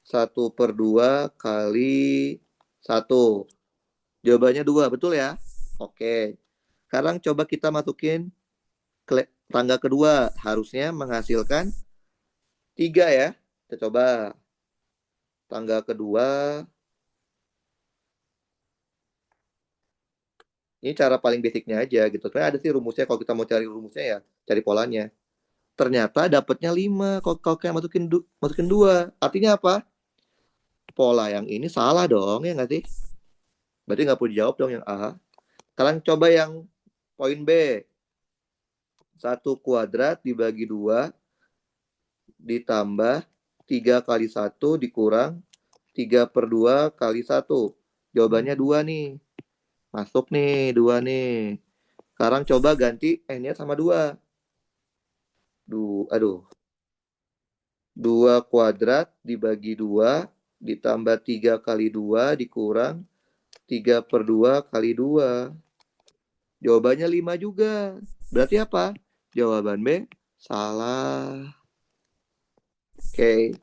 1/2 kali 1. Jawabannya 2, betul ya? Oke. Sekarang coba kita masukin tangga kedua. Harusnya menghasilkan 3 ya. Kita coba. Tangga kedua. Ini cara paling basicnya aja gitu. Karena ada sih rumusnya. Kalau kita mau cari rumusnya ya cari polanya. Ternyata dapatnya 5 kalau kayak masukin 2. Artinya apa? Pola yang ini salah dong, ya nggak sih? Berarti nggak perlu dijawab dong yang A. Sekarang coba yang poin B. 1 kuadrat dibagi 2 ditambah 3 kali 1 dikurang 3/2 kali 1. Jawabannya 2 nih. Masuk nih 2 nih. Sekarang coba ganti N-nya sama 2. Aduh. 2 kuadrat dibagi 2 ditambah 3 kali 2 dikurang 3/2 kali 2. Jawabannya 5 juga. Berarti apa? Jawaban B salah. Oke.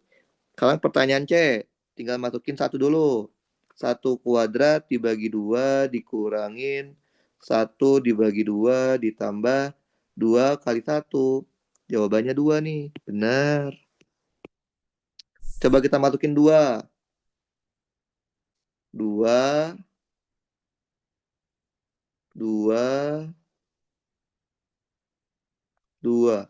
Sekarang pertanyaan C. Tinggal masukin 1 dulu. 1 kuadrat dibagi 2 dikurangin 1 dibagi 2 ditambah 2 kali 1. Jawabannya 2 nih. Benar. Coba kita masukin 2. 2, 2, 2.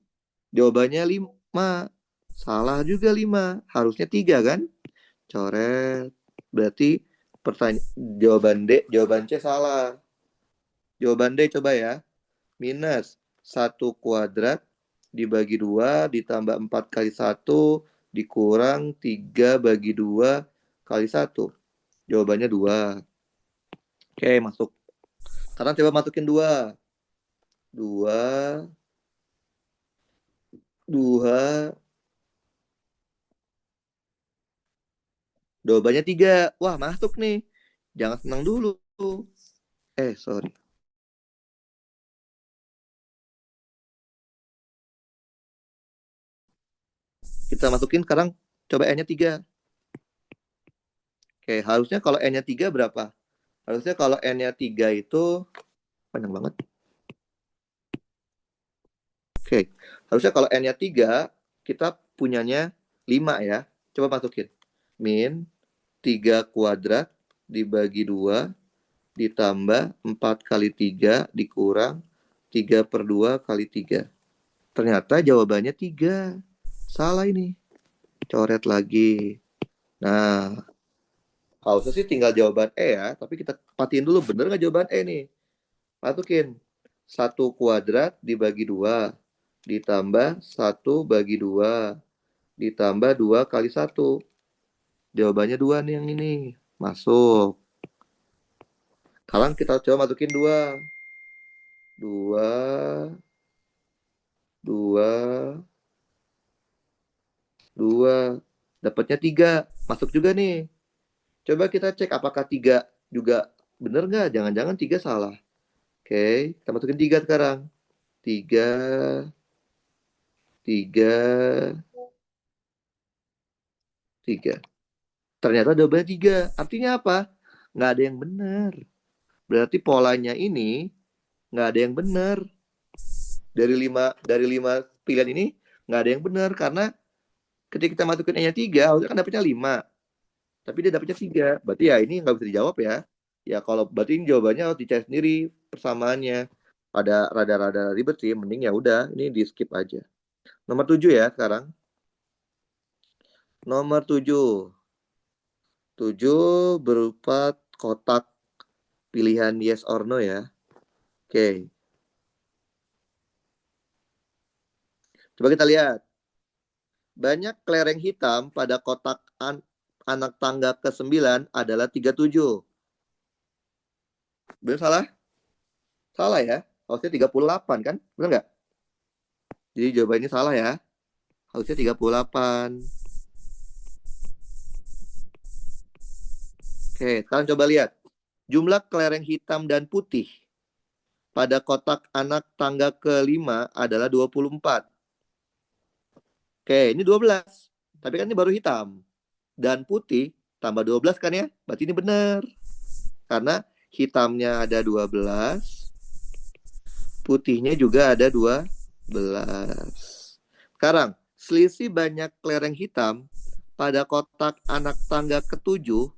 Jawabannya 5. Salah juga 5. Harusnya 3 kan? Coret. Berarti jawaban C salah. Jawaban D coba ya. Minus 1 kuadrat dibagi 2 ditambah 4 kali 1 dikurang 3 bagi 2 kali 1. Jawabannya 2. Oke, masuk. Sekarang coba masukin 2. 2, 2. Jawabannya 3. Wah, masuk nih. Jangan senang dulu. Sorry. Kita masukin sekarang. Coba N-nya 3. Oke, harusnya kalau N-nya 3 berapa? Harusnya kalau N-nya 3 itu panjang banget. Oke, harusnya kalau N-nya 3, kita punyanya 5 ya. Coba masukin. Min 3 kuadrat dibagi 2 ditambah 4 kali 3 dikurang 3/2 kali 3. Ternyata jawabannya 3. Salah ini. Coret lagi. Nah, harusnya sih tinggal jawaban E ya. Tapi kita patiin dulu bener nggak jawaban E nih. Masukin. 1 kuadrat dibagi 2 ditambah 1 bagi 2 ditambah 2 kali 1. Jawabannya 2 nih yang ini. Masuk. Sekarang kita coba masukin 2. 2, 2, 2. Dapatnya 3. Masuk juga nih. Coba kita cek apakah 3 juga bener nggak? Jangan-jangan 3 salah. Oke, kita masukin 3 sekarang. 3, 3, 3. Ternyata jawabannya 3. Artinya apa? Nggak ada yang benar. Berarti polanya ini nggak ada yang benar. Dari lima pilihan ini nggak ada yang benar. Karena ketika kita masukin E-nya 3, harusnya kan dapetnya 5. Tapi dia dapetnya 3. Berarti ya ini nggak bisa dijawab ya. Ya kalau berarti ini jawabannya harus dicari sendiri persamaannya. Ada rada-rada ribet sih. Mending ya udah ini di skip aja. Nomor 7 ya sekarang. Nomor 7. 7 berupa kotak pilihan yes or no ya. Oke. Coba kita lihat. Banyak kelereng hitam pada kotak anak tangga ke-9 adalah 37. Benar salah? Salah ya. Harusnya 38 kan? Benar nggak? Jadi jawabannya salah ya. Harusnya 38. Oke, sekarang coba lihat. Jumlah kelereng hitam dan putih pada kotak anak tangga kelima adalah 24. Oke, ini 12. Tapi kan ini baru hitam. Dan putih tambah 12 kan ya? Berarti ini benar. Karena hitamnya ada 12, putihnya juga ada 12. Sekarang, selisih banyak kelereng hitam pada kotak anak tangga ketujuh,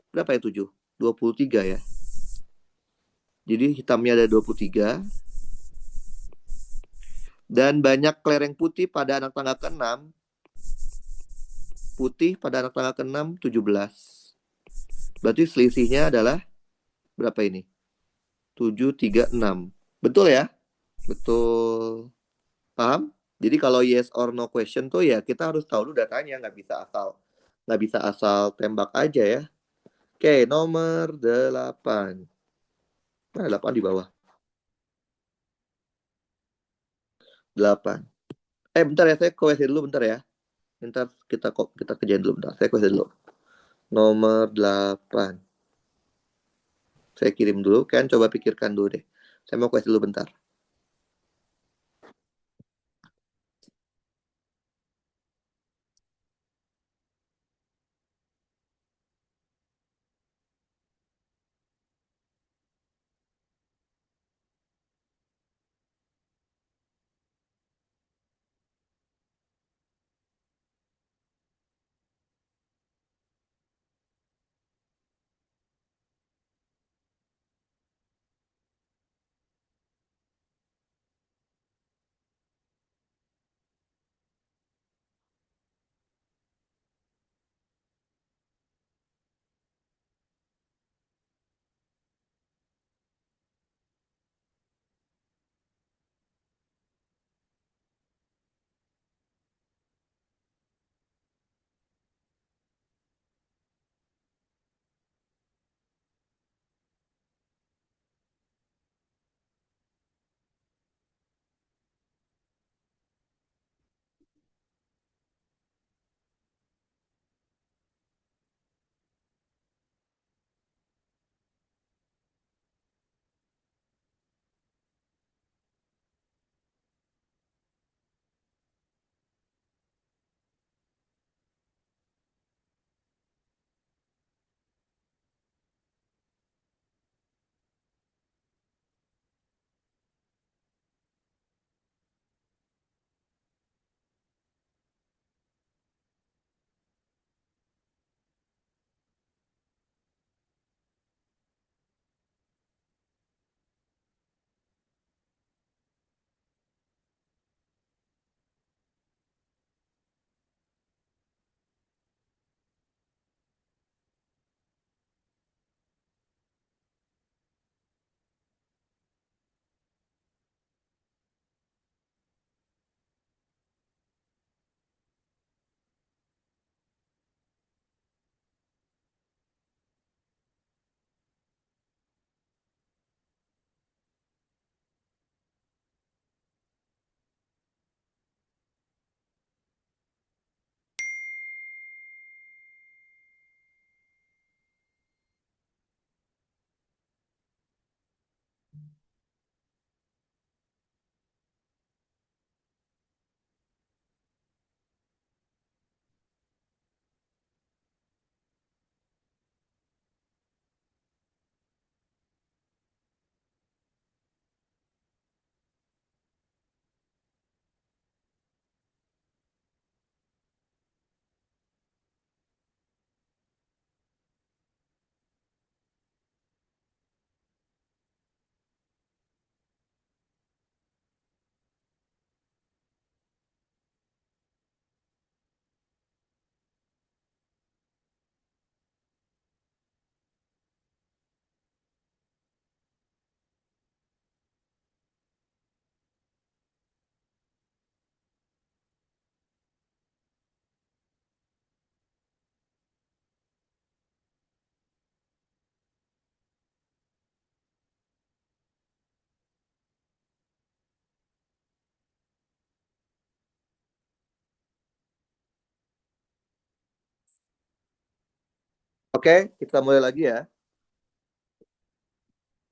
berapa ya 7? 23 ya. Jadi hitamnya ada 23. Dan banyak kelereng putih pada anak tangga ke-6. Putih pada anak tangga ke-6, 17. Berarti selisihnya adalah berapa ini? 7, 3, 6. Betul ya? Betul. Paham? Jadi kalau yes or no question tuh ya kita harus tahu dulu datanya, nggak bisa asal tembak aja ya. Oke, nomor 8. Nah, 8 di bawah. 8. Bentar ya, saya ke dulu bentar ya. Bentar kita kerjain dulu bentar. Saya ke dulu. Nomor 8. Saya kirim dulu, kan coba pikirkan dulu deh. Saya mau ke dulu bentar. Oke, kita mulai lagi ya.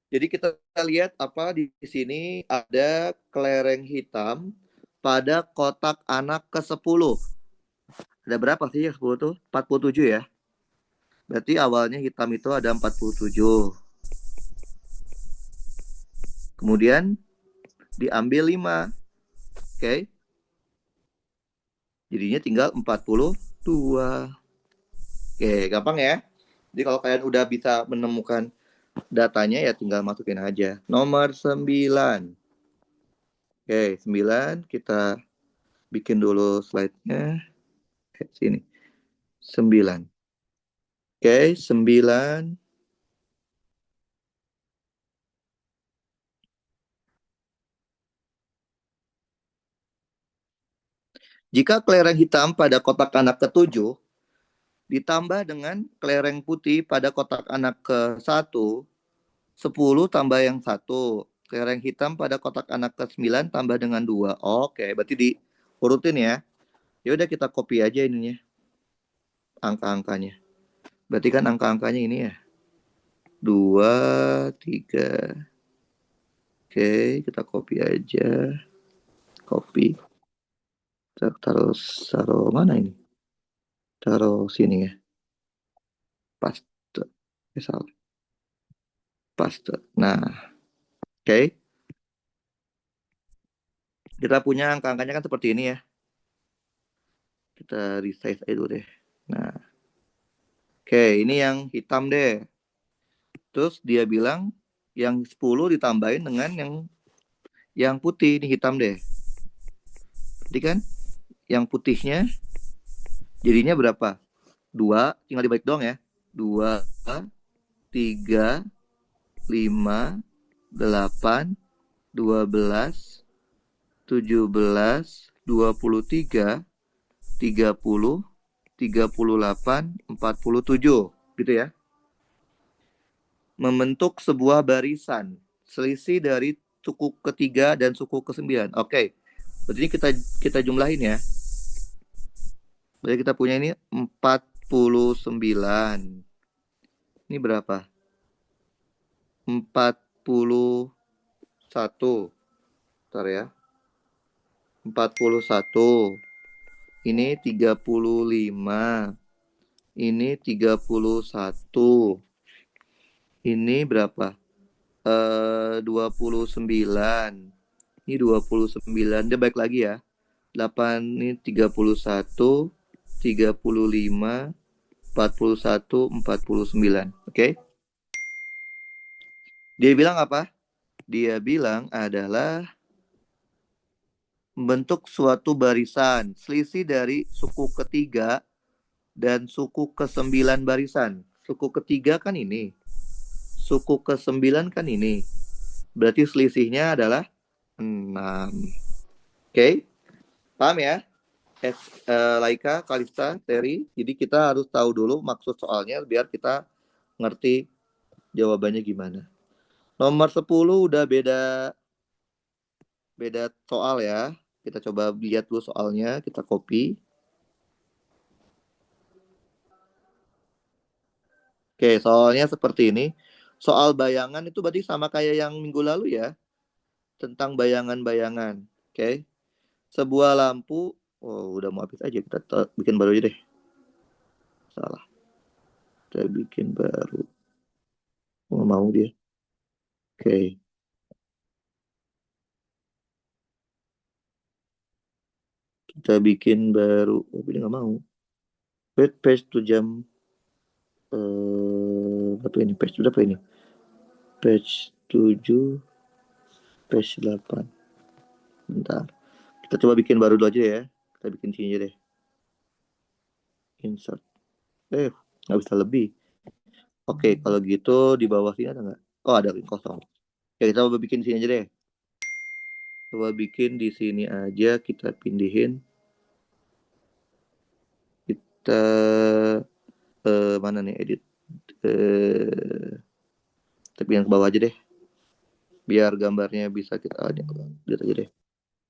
Jadi kita lihat apa di sini ada kelereng hitam pada kotak anak ke-10. Ada berapa sih yang 10 tuh? 47 ya. Berarti awalnya hitam itu ada 47. Kemudian diambil 5. Oke. Jadinya tinggal 42. Oke, gampang ya. Jadi kalau kalian udah bisa menemukan datanya ya tinggal masukin aja. Nomor 9. Oke, 9 kita bikin dulu slide-nya. Sini. 9. Oke, 9. Jika kelereng hitam pada kotak anak ke-7 ditambah dengan kelereng putih pada kotak anak ke-1, 10 tambah yang 1. Kelereng hitam pada kotak anak ke-9 tambah dengan 2. Oke, berarti diurutin ya. Ya udah kita copy aja ininya, angka-angkanya. Berarti kan angka-angkanya ini ya. 2, 3. Oke, kita copy aja. Copy. Taruh mana ini? Taruh sini ya. Paste. Salah. Paste. Nah, oke. Kita punya angka-angkanya kan seperti ini ya. Kita resize aja dulu deh. Nah, oke, ini yang hitam deh. Terus dia bilang yang 10 ditambahin dengan yang putih, ini hitam deh. Jadi kan yang putihnya jadinya berapa? 2, tinggal dibalik doang ya. 2, 3, 5, 8, 12, 17, 23, 30, 38, 47. Gitu ya. Membentuk sebuah barisan selisih dari suku ketiga dan suku ke-9. Oke. Berarti kita jumlahin ya. Berarti kita punya ini 49. Ini berapa? 41. Bentar ya. 41. Ini 35. Ini 31. Ini berapa? 29. Ini 29. Dia baik lagi ya. 8 ini 31, 35, 41, 49. Oke. Dia bilang apa? Dia bilang adalah membentuk suatu barisan selisih dari suku ketiga dan suku ke-9 barisan. Suku ketiga kan ini. Suku ke-9 kan ini. Berarti selisihnya adalah 6. Oke. Paham ya? Laika, Kalista, Terry. Jadi kita harus tahu dulu maksud soalnya biar kita ngerti jawabannya gimana. Nomor 10 udah beda soal ya. Kita coba lihat dulu soalnya, kita copy. Oke, soalnya seperti ini. Soal bayangan itu berarti sama kayak yang minggu lalu ya. Tentang bayangan-bayangan. Oke. Sebuah lampu, oh udah mau habis aja, kita bikin baru aja deh. Salah. Kita bikin baru. Oh, mau dia. Oke. Kita bikin baru. Tapi dia nggak mau. Wait, page to jam. Apa ini? Page berapa ini? Page 7. Page 8. Bentar. Kita coba bikin baru dulu aja ya. Kita bikin sini aja deh. Insert. Nggak bisa lebih. Oke, kalau gitu di bawah sini ada nggak? Oh, ada kosong. Ya, kita coba bikin sini aja deh. Coba bikin di sini aja. Kita pindahin. Kita mana nih edit? Tapi yang ke bawah aja deh. Biar gambarnya bisa kita lihat aja deh.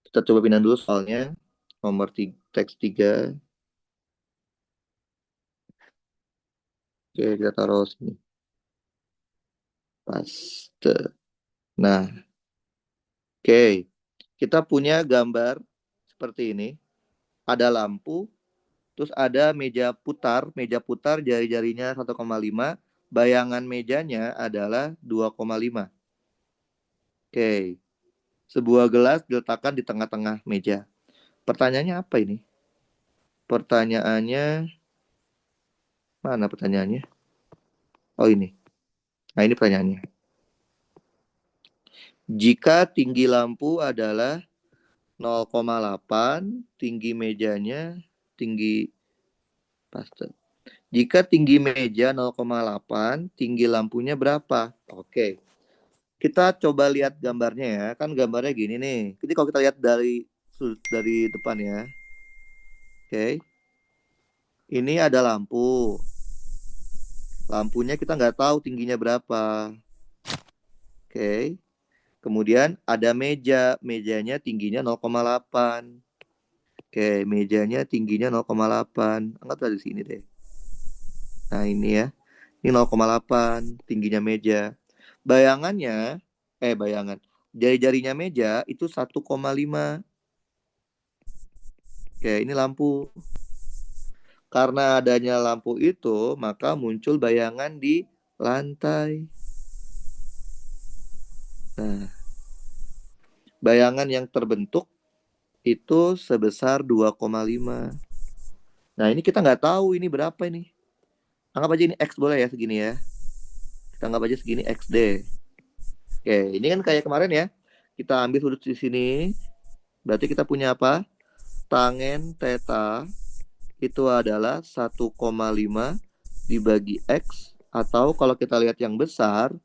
Kita coba pindah dulu soalnya. Nomor teks 3. Oke, kita taruh sini. Paste. Nah, oke. Kita punya gambar seperti ini. Ada lampu, terus ada meja putar jari-jarinya 1,5, bayangan mejanya adalah 2,5. Oke. Sebuah gelas diletakkan di tengah-tengah meja. Pertanyaannya apa ini? Pertanyaannya, mana pertanyaannya? Oh ini. Nah ini pertanyaannya. Jika tinggi lampu adalah 0,8, tinggi mejanya, tinggi paste. Jika tinggi meja 0,8, tinggi lampunya berapa? Oke. Kita coba lihat gambarnya ya. Kan gambarnya gini nih. Jadi kalau kita lihat dari depan ya. Oke. Ini ada lampu. Lampunya kita nggak tahu tingginya berapa. Oke. Kemudian ada meja. Mejanya tingginya 0,8. Oke, mejanya tingginya 0,8. Anggap dari sini deh. Nah, ini ya. Ini 0,8 tingginya meja. Bayangannya, bayangan. Jari-jarinya meja itu 1,5. Oke, ini lampu. Karena adanya lampu itu, maka muncul bayangan di lantai. Nah, bayangan yang terbentuk itu sebesar 2,5. Nah, ini kita nggak tahu ini berapa ini. Anggap aja ini X boleh ya, segini ya. Kita anggap aja segini X deh. Oke, ini kan kayak kemarin ya. Kita ambil sudut di sini. Berarti kita punya apa? Tangen theta itu adalah 1,5 dibagi X. Atau kalau kita lihat yang besar,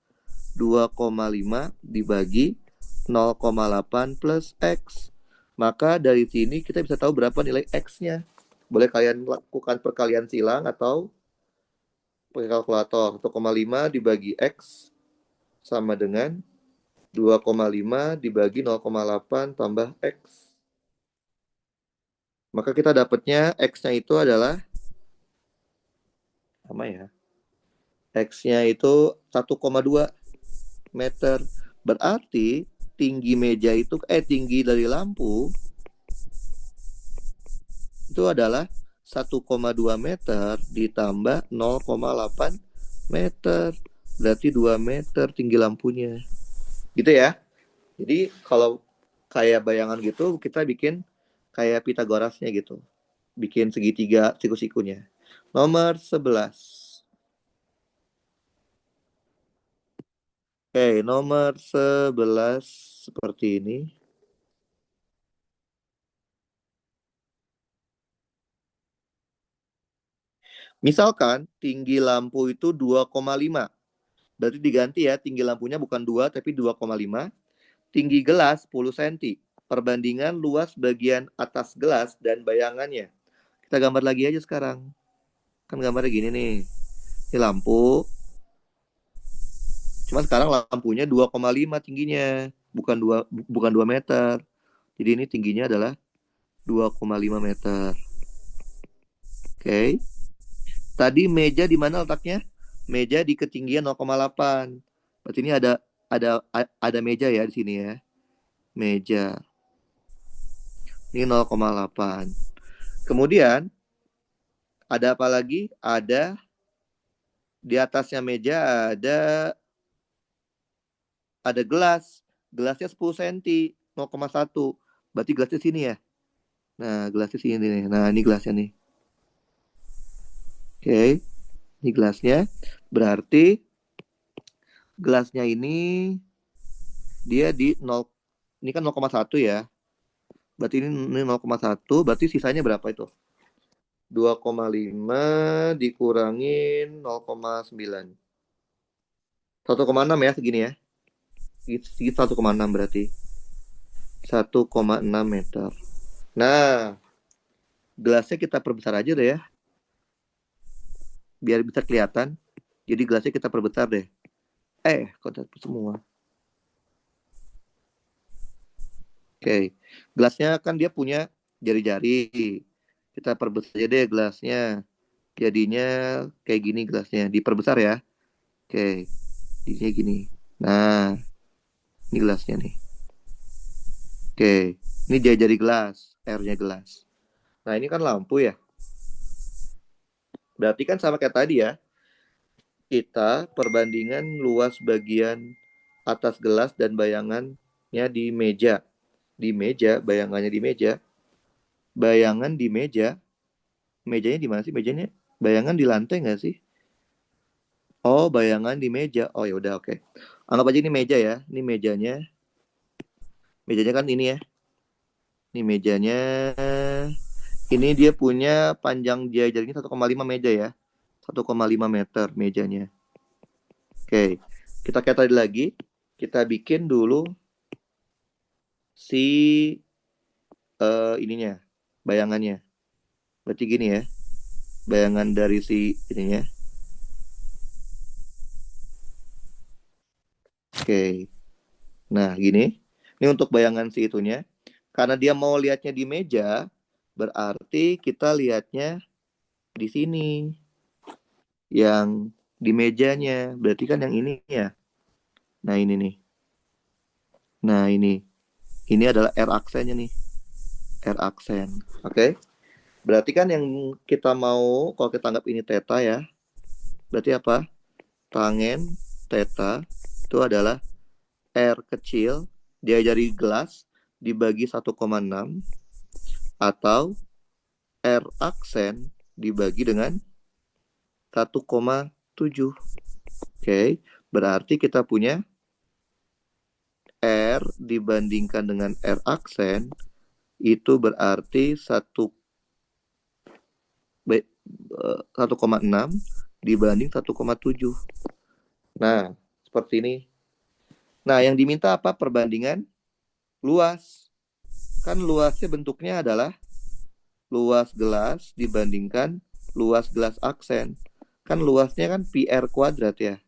2,5 dibagi 0,8 plus X. Maka dari sini kita bisa tahu berapa nilai X-nya. Boleh kalian lakukan perkalian silang atau pakai kalkulator. 1,5 dibagi X sama dengan 2,5 dibagi 0,8 tambah X. Maka kita dapatnya X-nya itu adalah sama ya. X-nya itu 1,2 meter. Berarti tinggi meja itu tinggi dari lampu itu adalah 1,2 meter ditambah 0,8 meter. Berarti 2 meter tinggi lampunya. Gitu ya. Jadi kalau kayak bayangan gitu kita bikin kayak Pitagorasnya gitu. Bikin segitiga siku-sikunya. Nomor 11. Oke, nomor 11 seperti ini. Misalkan tinggi lampu itu 2,5. Berarti diganti ya, tinggi lampunya bukan 2 tapi 2,5. Tinggi gelas 10 cm. Perbandingan luas bagian atas gelas dan bayangannya. Kita gambar lagi aja sekarang. Kan gambarnya gini nih. Ini lampu. Cuma sekarang lampunya 2,5 tingginya. Bukan 2 meter. Jadi ini tingginya adalah 2,5 meter. Oke. Tadi meja di mana letaknya? Meja di ketinggian 0,8. Berarti ini ada meja ya di sini ya. Meja. Ini 0,8. Kemudian ada apa lagi? Ada di atasnya meja ada gelas. Gelasnya 10 cm, 0,1. Berarti gelasnya sini ya. Nah, gelasnya sini nih. Nah, ini gelasnya nih. Oke. Ini gelasnya. Berarti gelasnya ini dia di 0, ini kan 0,1 ya. Berarti ini 0,1, berarti sisanya berapa itu? 2,5 dikurangin 0,9. 1,6 ya segini ya. Segini 1,6 berarti. 1,6 meter. Nah, gelasnya kita perbesar aja deh ya. Biar bisa kelihatan. Jadi gelasnya kita perbesar deh. Kok semua. Oke. Gelasnya kan dia punya jari-jari. Kita perbesar aja deh gelasnya. Jadinya kayak gini gelasnya. Diperbesar ya. Oke. Ininya gini. Nah, ini gelasnya nih. Oke, ini dia jadi gelas, R-nya gelas. Nah, ini kan lampu ya. Berarti kan sama kayak tadi ya. Kita perbandingan luas bagian atas gelas dan bayangannya di meja. Di meja, bayangannya di meja. Bayangan di meja. Mejanya di mana sih mejanya? Bayangan di lantai nggak sih? Oh, bayangan di meja. Oh ya udah oke. Anggap aja ini meja ya. Ini mejanya. Mejanya kan ini ya. Ini mejanya. Ini dia punya panjang dia jaringnya 1,5 meja ya. 1,5 meter mejanya. Oke. Kita kayak tadi lagi. Kita bikin dulu si ininya. Bayangannya. Berarti gini ya. Bayangan dari si ininya. Oke. Nah, gini. Ini untuk bayangan si itunya. Karena dia mau lihatnya di meja, berarti kita lihatnya di sini. Yang di mejanya. Berarti kan yang ini ya. Nah, ini nih. Nah, ini. Ini adalah R aksennya nih. R aksen. Oke. Berarti kan yang kita mau, kalau kita anggap ini theta ya. Berarti apa? Tangen theta itu adalah R kecil diajari gelas dibagi 1,6 atau R aksen dibagi dengan 1,7. Oke, berarti kita punya R dibandingkan dengan R aksen itu berarti 1,6 dibanding 1,7. Nah, seperti ini. Nah, yang diminta apa? Perbandingan luas. Kan luasnya bentuknya adalah luas gelas dibandingkan luas gelas aksen. Kan luasnya kan PR kuadrat ya.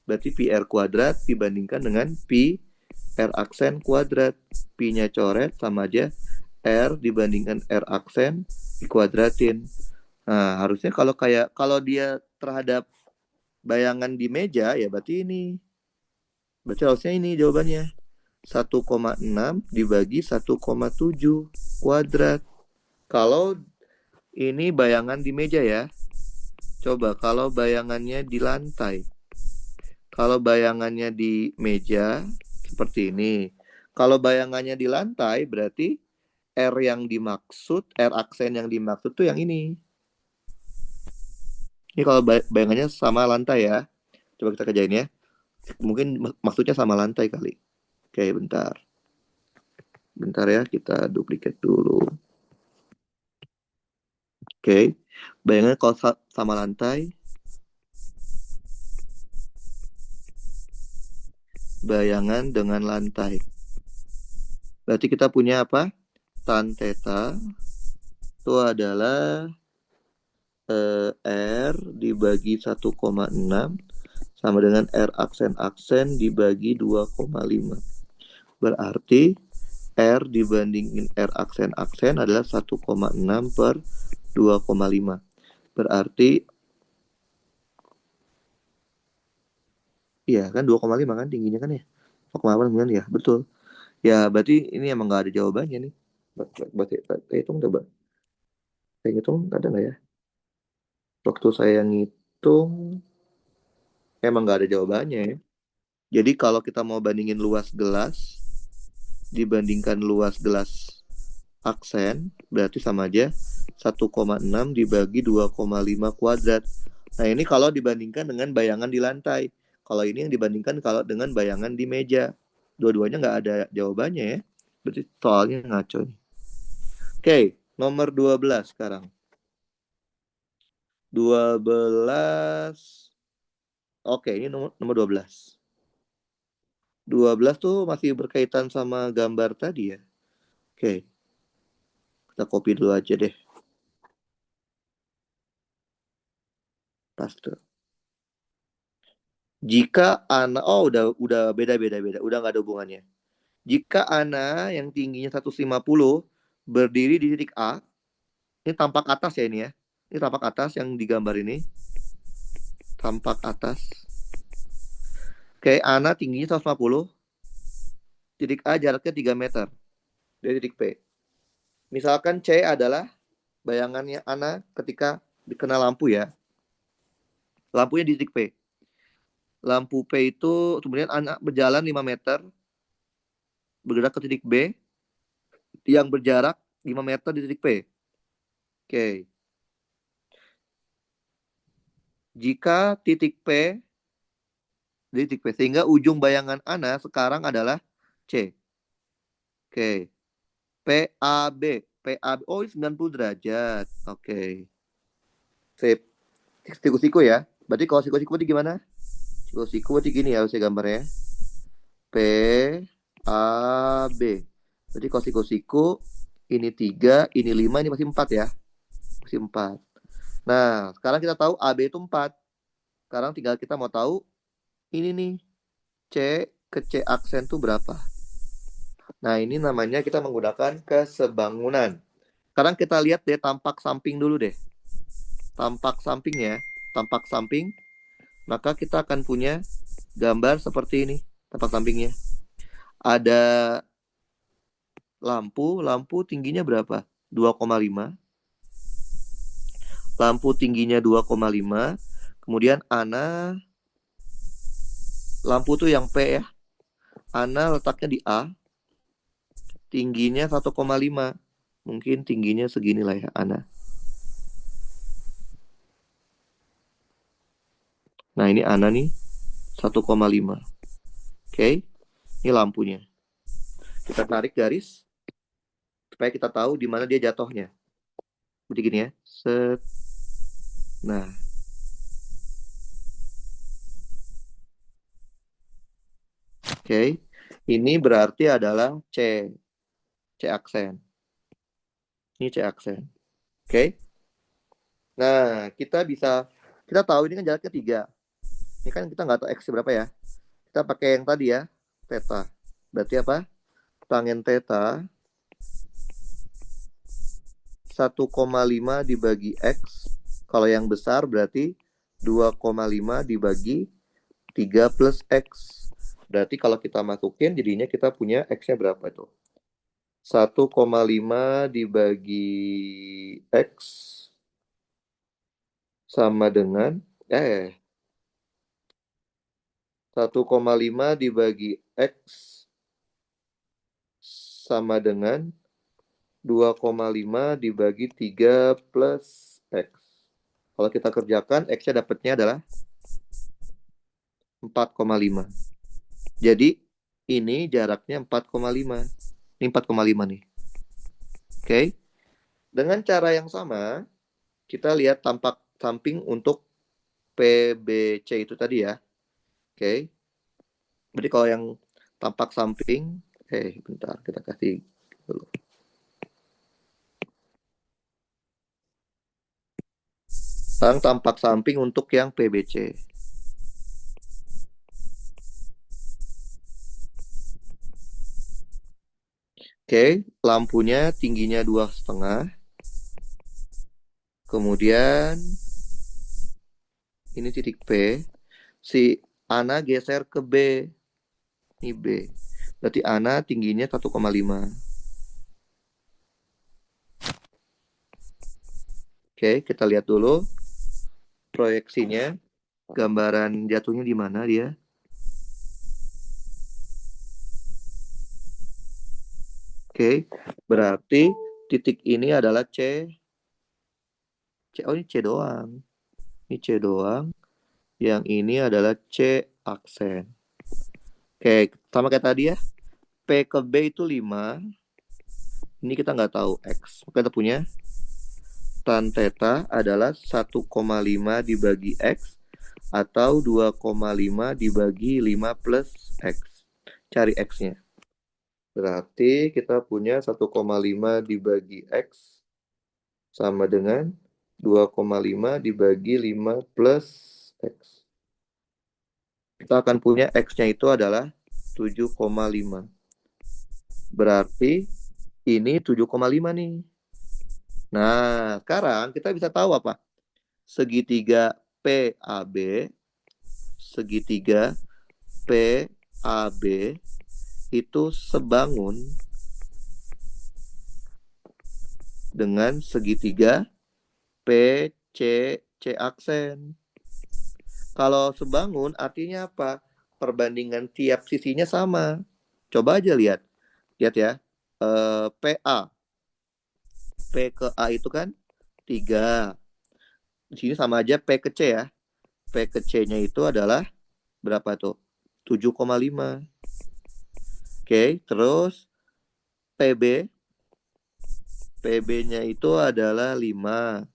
Berarti PR kuadrat dibandingkan dengan PR aksen kuadrat. P-nya coret sama aja R dibandingkan R aksen dikuadratin. Nah, harusnya kalau dia terhadap bayangan di meja ya berarti ini. Berarti harusnya ini jawabannya. 1,6 dibagi 1,7 kuadrat. Kalau ini bayangan di meja ya. Coba kalau bayangannya di lantai. Kalau bayangannya di meja seperti ini. Kalau bayangannya di lantai berarti R yang dimaksud, R aksen yang dimaksud tuh yang ini. Ini kalau bayangannya sama lantai ya. Coba kita kerjain ya. Mungkin maksudnya sama lantai kali. Oke, bentar. Bentar ya, kita duplikat dulu. Oke. Bayangannya kalau sama lantai. Bayangan dengan lantai. Berarti kita punya apa? Tan theta itu adalah R dibagi 1,6 sama dengan R aksen-aksen dibagi 2,5. Berarti R dibandingin R aksen-aksen adalah 1,6 per 2,5. Berarti iya kan 2,5 kan tingginya kan ya? 2,8 ya, betul. Ya, berarti ini emang nggak ada jawabannya nih. Berarti saya hitung coba. Saya hitung ada nggak ya? Waktu saya ngitung emang nggak ada jawabannya ya. Jadi kalau kita mau bandingin luas gelas dibandingkan luas gelas aksen, berarti sama aja 1,6 dibagi 2,5 kuadrat. Nah ini kalau dibandingkan dengan bayangan di lantai. Kalau ini yang dibandingkan kalau dengan bayangan di meja. Dua-duanya nggak ada jawabannya ya. Berarti soalnya ngaco nih. Oke, nomor 12 sekarang. 12. Oke, ini nomor 12. 12 tuh masih berkaitan sama gambar tadi ya. Oke. Kita copy dulu aja deh. Paste. Jika anak udah beda, udah nggak ada hubungannya. Jika Ana yang tingginya 150 berdiri di titik A, ini tampak atas ya ini ya. Ini tampak atas yang digambar ini. Tampak atas. Oke, ANA tingginya 150. Titik A jaraknya 3 meter dari titik P. Misalkan C adalah bayangannya ANA ketika dikena lampu ya. Lampunya di titik P. Lampu P itu kemudian ANA berjalan 5 meter bergerak ke titik B yang berjarak 5 meter di titik P. Oke. Jika titik P di titik P sehingga ujung bayangan ANA sekarang adalah C. Oke. PAB. PAB. Oh, ini 90 derajat. Oke. Sip. Siku-siku ya. Berarti kalau siku-siku berarti gimana? Siku-siku berarti gini ya saya gambarnya. P A B. Berarti kalau siku-siku ini 3, ini 5, ini masih 4 ya. Masih 4. Nah, sekarang kita tahu AB itu 4. Sekarang tinggal kita mau tahu ini nih. C ke C aksen itu berapa? Nah, ini namanya kita menggunakan kesebangunan. Sekarang kita lihat deh tampak samping dulu deh. Tampak samping ya. Tampak samping. Maka kita akan punya gambar seperti ini. Tampak sampingnya. Ada lampu tingginya berapa? 2,5. Lampu tingginya 2,5. Kemudian ANA, lampu tuh yang P ya. ANA letaknya di A. Tingginya 1,5. Mungkin tingginya segini lah ya ANA. Nah ini ANA nih 1,5. Oke. Ini lampunya. Kita tarik garis supaya kita tahu di mana dia jatuhnya. Seperti gini ya. Set. Nah. Oke. Ini berarti adalah C. C aksen. Ini C aksen. Oke. Nah, kita tahu ini kan jaraknya 3. Ini kan kita nggak tahu X berapa ya. Kita pakai yang tadi ya. Theta. Berarti apa? Tangen theta 1,5 dibagi X. Kalau yang besar berarti 2,5 dibagi 3 plus X. Berarti kalau kita masukin jadinya kita punya X-nya berapa itu? 1,5 dibagi X sama dengan 1,5 dibagi X sama dengan 2,5 dibagi 3 plus X. Kalau kita kerjakan, X-nya dapatnya adalah 4,5. Jadi, ini jaraknya 4,5. Ini 4,5 nih. Oke. Dengan cara yang sama, kita lihat tampak samping untuk PBC itu tadi ya. Oke. Berarti kalau yang tampak samping, bentar, kita kasih dulu. Sekarang tampak samping untuk yang PBC. Oke, lampunya tingginya 2,5. Kemudian ini titik P. Si ANA geser ke B. Ini B. Berarti ANA tingginya 1,5. Oke, kita lihat dulu proyeksinya. Gambaran jatuhnya di mana dia? Oke, berarti titik ini adalah C. Oh, ini C doang. Ini C doang. Yang ini adalah C aksen. Oke, sama kayak tadi ya. P ke B itu 5. Ini kita nggak tahu X. Maka kita punya tan theta adalah 1,5 dibagi X atau 2,5 dibagi 5 plus X. Cari X-nya. Berarti kita punya 1,5 dibagi X sama dengan 2,5 dibagi 5 plus X. Kita akan punya X-nya itu adalah 7,5. Berarti ini 7,5 nih. Nah, sekarang kita bisa tahu apa? Segitiga PAB, segitiga PAB itu sebangun dengan segitiga PCC aksen. Kalau sebangun artinya apa? Perbandingan tiap sisinya sama. Coba aja lihat. Lihat ya. PA. P ke A itu kan 3. Di sini sama aja P ke C ya. P ke C-nya itu adalah berapa tuh? 7,5. Oke, terus PB. PB-nya itu adalah 5.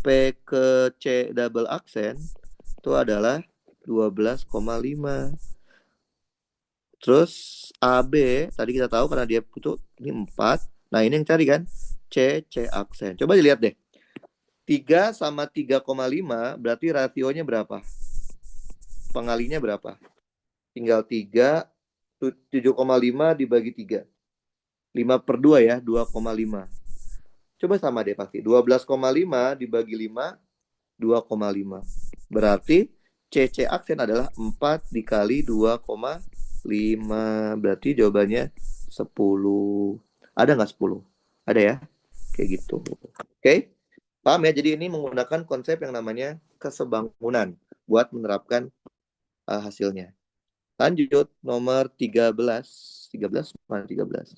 P ke C double aksen itu adalah 12,5. Terus AB tadi kita tahu karena dia itu ini 4. Nah, ini yang cari kan C aksen. Coba dilihat deh. 3 sama 3,5 berarti rasionya berapa? Pengalinya berapa? Tinggal 3, 7,5 dibagi 3. 5/2 ya, 2,5. Coba sama deh pasti. 12,5 dibagi 5, 2,5. Berarti CC aksen adalah 4 dikali 2,5. Berarti jawabannya 10. Ada nggak 10? Ada ya? Kayak gitu. Oke? Paham ya? Jadi ini menggunakan konsep yang namanya kesebangunan buat menerapkan hasilnya. Lanjut, nomor 13. 13? Mana 13?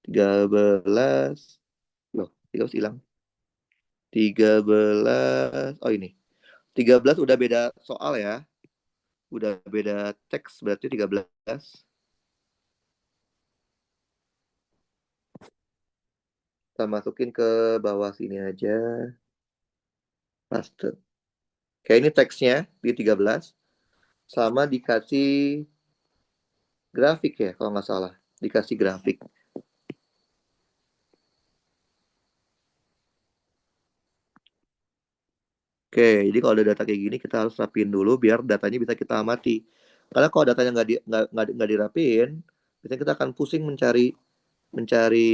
13. Loh, 13 hilang. 13. Oh, ini. 13 udah beda soal ya. Udah beda teks berarti 13. Kita masukin ke bawah sini aja. Paste. Oke, ini teksnya di 13. Sama dikasih grafik ya, kalau nggak salah. Dikasih grafik. Oke, jadi kalau ada data kayak gini kita harus rapiin dulu biar datanya bisa kita amati. Karena kalau datanya nggak dirapiin, biasanya kita akan pusing mencari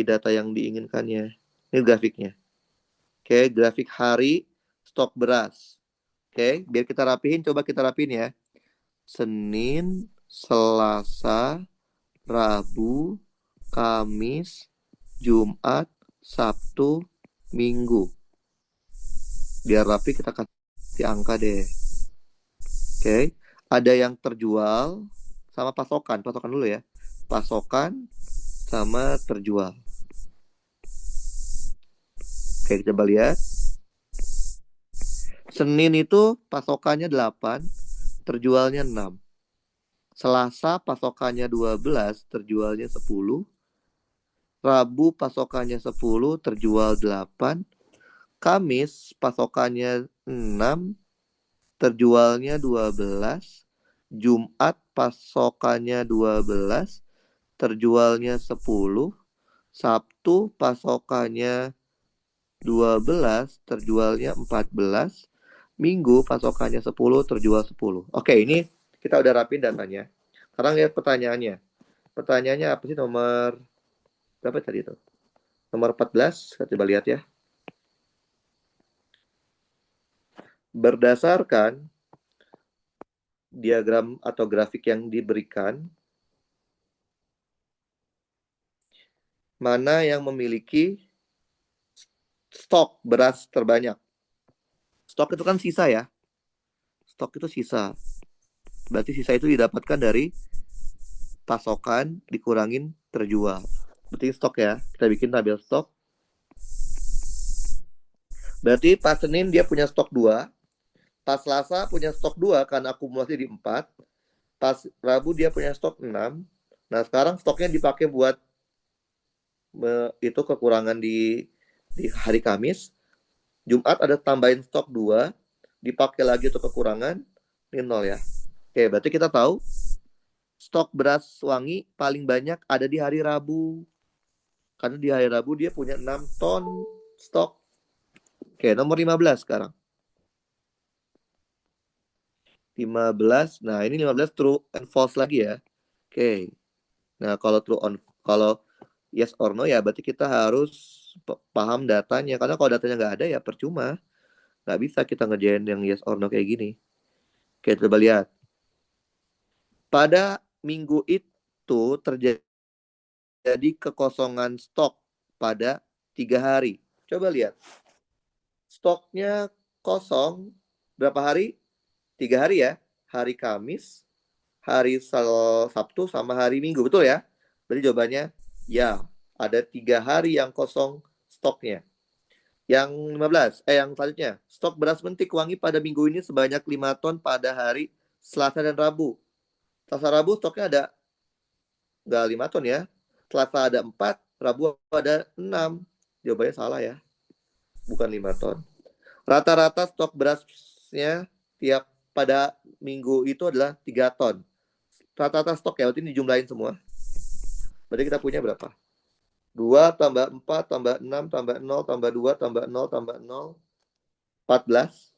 data yang diinginkannya. Ini grafiknya. Oke, grafik hari stok beras. Oke, biar kita rapihin, coba kita rapiin ya. Senin, Selasa, Rabu, Kamis, Jumat, Sabtu, Minggu. Biar rapi kita kasih angka deh. Oke, ada yang terjual sama pasokan. Pasokan dulu ya. Pasokan sama terjual. Oke, coba lihat. Senin itu pasokannya 8, terjualnya 6. Selasa pasokannya 12, terjualnya 10. Rabu pasokannya 10, terjual 8. Kamis pasokannya 6, terjualnya 12. Jumat pasokannya 12, terjualnya 10. Sabtu pasokannya 12, terjualnya 14. Minggu pasokannya 10, terjual 10. Oke, ini kita udah rapin datanya. Sekarang lihat pertanyaannya. Pertanyaannya apa sih, nomor berapa tadi itu? Nomor 14, kita coba lihat ya. Berdasarkan diagram atau grafik yang diberikan, mana yang memiliki stok beras terbanyak? Stok itu kan sisa ya. Stok itu sisa. Berarti sisa itu didapatkan dari pasokan dikurangin terjual. Berarti stok ya. Kita bikin tabel stok. Berarti pas Senin dia punya stok 2. Pas Selasa punya stok 2 karena akumulasi di 4. Pas Rabu dia punya stok 6. Nah, sekarang stoknya dipakai buat itu kekurangan di hari Kamis. Jumat ada tambahin stok 2, dipakai lagi untuk kekurangan, ini 0 ya. Oke, berarti kita tahu stok beras wangi paling banyak ada di hari Rabu. Karena di hari Rabu dia punya 6 ton stok. Oke, nomor 15 sekarang. 15. Nah, ini 15 true and false lagi ya. Oke. Nah, kalau yes or no ya berarti kita harus paham datanya. Karena kalau datanya nggak ada ya percuma. Nggak bisa kita ngerjain yang yes or no kayak gini. Oke, coba lihat. pada minggu itu terjadi kekosongan stok pada 3 hari. Coba lihat. Stoknya kosong berapa hari? 3 hari ya. Hari Kamis, hari Sabtu, sama hari Minggu. Betul ya? Berarti jawabannya ya. Ada 3 hari yang kosong stoknya. Yang 15, yang selanjutnya. Stok beras mentik wangi pada minggu ini sebanyak 5 ton pada hari Selasa dan Rabu. Selasa Rabu stoknya ada nggak 5 ton ya. Selasa ada 4, Rabu ada 6. Jawabannya salah ya. Bukan 5 ton. Rata-rata stok berasnya tiap pada minggu itu adalah 3 ton. Rata-rata stok ya, berarti ini dijumlahin semua. Berarti kita punya berapa? 2 tambah 4 tambah 6 tambah 0 tambah 2 tambah 0 tambah 0. 14.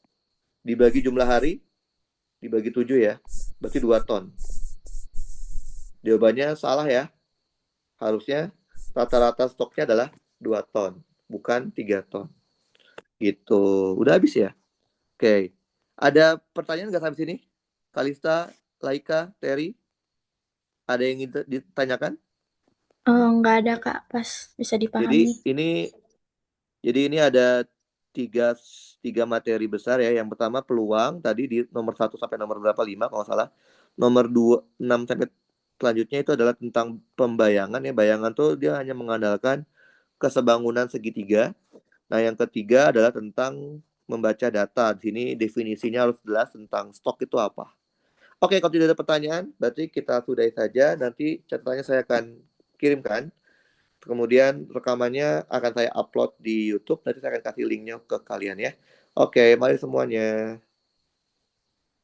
Dibagi jumlah hari, dibagi 7 ya. Berarti 2 ton. Jawabannya salah ya. Harusnya rata-rata stoknya adalah 2 ton, bukan 3 ton. Gitu. Udah habis ya? Oke. Ada pertanyaan nggak sampai sini? Kalista, Laika, Terry? Ada yang ingin ditanyakan? Nggak ada Kak, pas bisa Jadi dipahami. ini ada tiga materi besar ya. Yang pertama peluang tadi di nomor 1 sampai nomor berapa? 5 kalau nggak salah. Nomor 2, 6 sampai selanjutnya itu adalah tentang pembayangan ya. Bayangan tuh dia hanya mengandalkan kesebangunan segitiga. Nah, yang ketiga adalah tentang membaca data. Di sini definisinya harus jelas tentang stok itu apa. Oke, kalau tidak ada pertanyaan, berarti kita sudahi saja. Nanti catatannya saya akan kirimkan. Kemudian rekamannya akan saya upload di YouTube. Nanti saya akan kasih linknya ke kalian ya. Oke, mari semuanya.